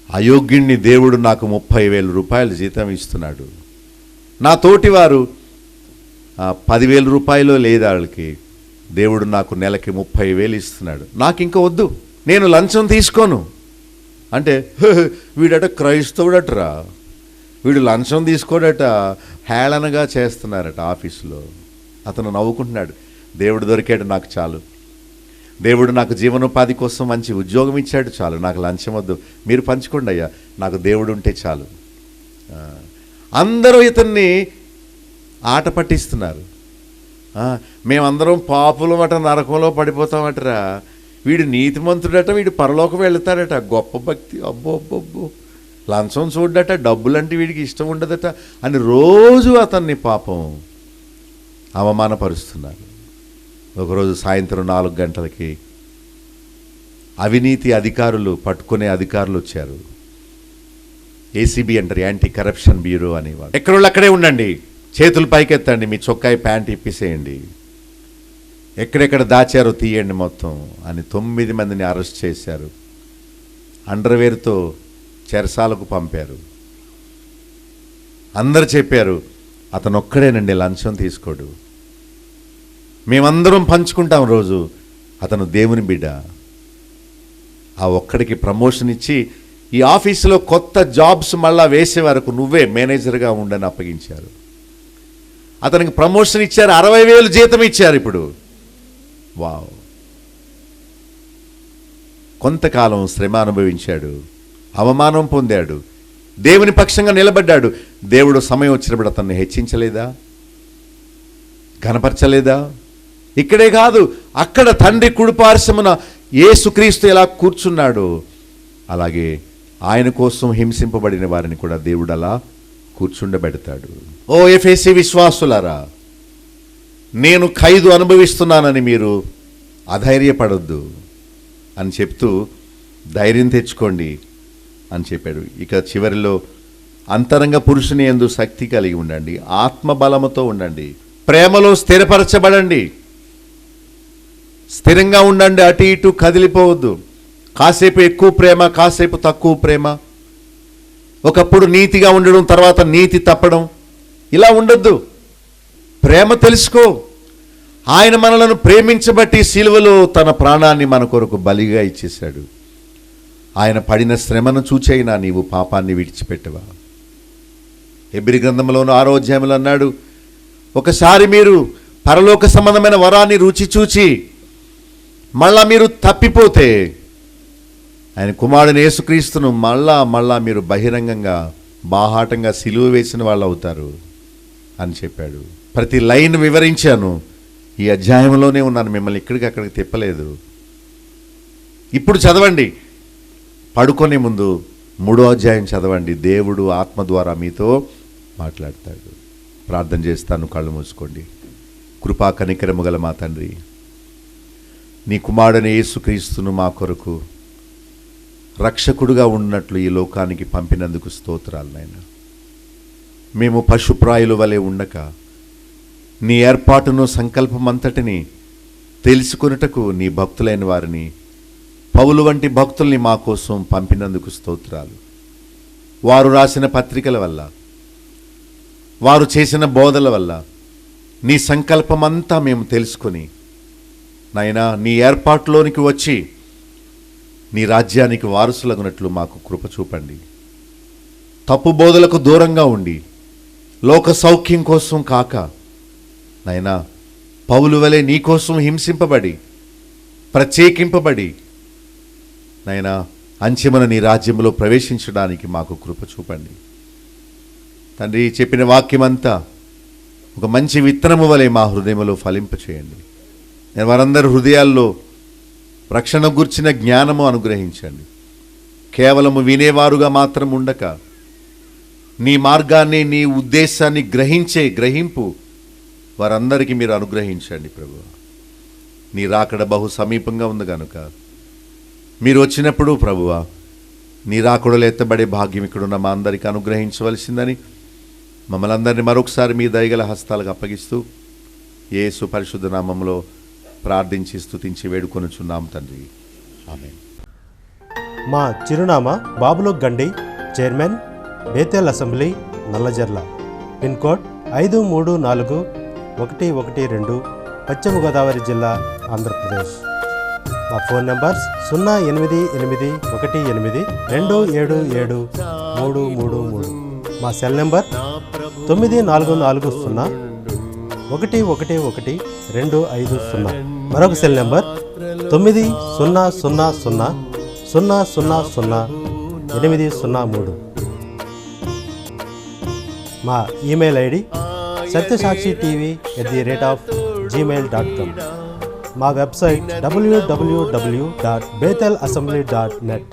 అయోగ్యుణ్ణి దేవుడు నాకు 30,000 రూపాయలు జీతం ఇస్తున్నాడు. నా తోటి వారు 10,000 రూపాయలు లేదు వాళ్ళకి, దేవుడు నాకు నెలకి 30,000 ఇస్తున్నాడు. నాకు ఇంకా వద్దు, నేను లంచం తీసుకోను అంటే వీడట క్రైస్తవుడటరా, వీడు లంచం తీసుకోడట, హేళనగా చేస్తున్నారట ఆఫీసులో. అతను నవ్వుకుంటున్నాడు, దేవుడు దొరికాడు నాకు చాలు, దేవుడు నాకు జీవనోపాధి కోసం మంచి ఉద్యోగం ఇచ్చాడు చాలు, నాకు లంచం వద్దు, మీరు పంచుకోండి అయ్యా, నాకు దేవుడు ఉంటే చాలు. అందరూ ఇతన్ని ఆట పట్టిస్తున్నారు. మేమందరం పాపులం అట, నరకంలో పడిపోతామటరా, వీడు నీతిమంతుడట, వీడు పరలోకం వెళతాడట, గొప్ప భక్తి, అబ్బో అబ్బో, లంచం చూడట, డబ్బులంటే వీడికి ఇష్టం ఉండదట అని రోజు అతన్ని పాపం అవమానపరుస్తున్నారు. ఒకరోజు సాయంత్రం 4 గంటలకి అవినీతి అధికారులు, పట్టుకునే అధికారులు వచ్చారు. ఏసీబీ అంటారు, యాంటీ కరప్షన్ బ్యూరో అనేవాడు. ఎక్కడోళ్ళు అక్కడే ఉండండి, చేతులు పైకెత్తండి, మీ చొక్కాయి ప్యాంట్ ఇప్పిసేయండి, ఎక్కడెక్కడ దాచారో తీయండి మొత్తం అని 9 మందిని అరెస్ట్ చేశారు. అండర్వేర్తో చెరసాలకు పంపారు. అందరు చెప్పారు, అతను ఒక్కడేనండి లంచం తీసుకోడు, మేమందరం పంచుకుంటాం రోజు, అతను దేవుని బిడ్డ. ఆ ఒక్కడికి ప్రమోషన్ ఇచ్చి ఈ ఆఫీసులో కొత్త జాబ్స్ మళ్ళా వేసే వరకు నువ్వే మేనేజర్గా ఉండని అప్పగించారు. అతనికి ప్రమోషన్ ఇచ్చారు, 60,000 జీతం ఇచ్చారు. ఇప్పుడు వావ్! కొంతకాలం శ్రమ అనుభవించాడు, అవమానం పొందాడు, దేవుని పక్షంగా నిలబడ్డాడు. దేవుడు సమయం వచ్చినప్పుడు అతన్ని హెచ్చించలేదా, ఘనపరచలేదా? ఇక్కడే కాదు, అక్కడ తండ్రి కుడిపార్శ్వమున యేసుక్రీస్తు ఎలా కూర్చున్నాడు, అలాగే ఆయన కోసం హింసింపబడిన వారిని కూడా దేవుడు అలా కూర్చుండబెడతాడు. ఓ ఎఫెసీ విశ్వాసులారా, నేను ఖైదు అనుభవిస్తున్నానని మీరు అధైర్యపడొద్దు అని చెప్తూ ధైర్యం తెచ్చుకోండి అని చెప్పాడు. ఇక చివరిలో అంతరంగ పురుషుని యందు శక్తి కలిగి ఉండండి, ఆత్మబలముతో ఉండండి, ప్రేమలో స్థిరపరచబడండి, స్థిరంగా ఉండండి, అటు ఇటు కదిలిపోవద్దు. కాసేపు ఎక్కువ ప్రేమ, కాసేపు తక్కువ ప్రేమ, ఒకప్పుడు నీతిగా ఉండడం, తర్వాత నీతి తప్పడం, ఇలా ఉండొద్దు. ప్రేమ తెలుసుకో. ఆయన మనలను ప్రేమించబట్టి సిలువలో తన ప్రాణాన్ని మన కొరకు బలిగా ఇచ్చేశాడు. ఆయన పడిన శ్రమను చూచైనా నీవు పాపాన్ని విడిచిపెట్టవా? హెబ్రీ గ్రంథంలోను 6వ అధ్యాయంలో అన్నాడు, ఒకసారి మీరు పరలోక సంబంధమైన వరాన్ని రుచి చూచి మళ్ళా మీరు తప్పిపోతే ఆయన కుమారుని యేసుక్రీస్తును మళ్ళా మీరు బహిరంగంగా బాహాటంగా సిలువ వేసిన వాళ్ళు అవుతారు అని చెప్పాడు. ప్రతి లైన్ వివరించాను. ఈ అధ్యాయంలోనే ఉన్నాను, మిమ్మల్ని ఇక్కడికి అక్కడికి తిప్పలేదు. ఇప్పుడు చదవండి, పడుకునే ముందు 3వ అధ్యాయం చదవండి. దేవుడు ఆత్మ ద్వారా మీతో మాట్లాడతాడు. ప్రార్థన చేస్తాను, కళ్ళు మూసుకోండి. కృపా కనికరము గల మా తండ్రి, నీ కుమారుడైన యేసుక్రీస్తును మా కొరకు రక్షకుడుగా ఉన్నట్లు ఈ లోకానికి పంపినందుకు స్తోత్రాలు నాయనా. మేము పశుప్రాయుల వలె ఉండక నీ ఏర్పాటును సంకల్పమంతటిని తెలుసుకొనుటకు నీ భక్తులైన వారిని, పౌలు వంటి భక్తుల్ని మా కోసం పంపినందుకు స్తోత్రాలు. వారు రాసిన పత్రికల వల్ల, వారు చేసిన బోధల వల్ల నీ సంకల్పమంతా మేము తెలుసుకొని నాయనా నీ ఏర్పాటులోనికి వచ్చి నీ రాజ్యానికి వారసులగునట్లు మాకు కృప చూపండి. తప్పు బోధలకు దూరంగా ఉండి లోక సౌఖ్యం కోసం కాక నాయనా పౌలు వలె నీ కోసం హింసింపబడి ప్రత్యేకింపబడి నాయనా అంచెమన నీ రాజ్యంలో ప్రవేశించడానికి మాకు కృప చూపండి తండ్రి. చెప్పిన వాక్యమంతా ఒక మంచి విత్తనము వలె మా హృదయంలో ఫలింపచేయండి. నేను వారందరి హృదయాల్లో రక్షణ గుర్చిన జ్ఞానము అనుగ్రహించండి. కేవలము వినేవారుగా మాత్రం ఉండక నీ మార్గాన్ని, నీ ఉద్దేశాన్ని గ్రహించే గ్రహింపు వారందరికీ మీరు అనుగ్రహించండి ప్రభువా. నీ రాకడ బహు సమీపంగా ఉంది కనుక మీరు వచ్చినప్పుడు ప్రభువా నీ రాకడలో ఎత్తబడే భాగ్యం ఇక్కడున్న మా అందరికీ అనుగ్రహించవలసిందని మమ్మల్ని అందరినీ మరొకసారి మీ దయగల హస్తాలకు అప్పగిస్తూ యేసు పరిశుద్ధ నామములో ప్రార్థించి స్తుతించి వేడుకొనుచున్నాం తండ్రి, ఆమేన్. మా చిరునామా బాబులో గండి, chairman, Bethel assembly, Nallajerla. Pin code 534112, పశ్చిమ గోదావరి జిల్లా, ఆంధ్రప్రదేశ్. మా ఫోన్ నంబర్స్ 088118277333. మా సెల్ నెంబర్ 9440111250. మరొక సెల్ నెంబర్ 9000000803. మా ఈమెయిల్ ఐడి satyasakshi.tv@gmail.com. మా వెబ్సైట్ www.bethelassembly.net.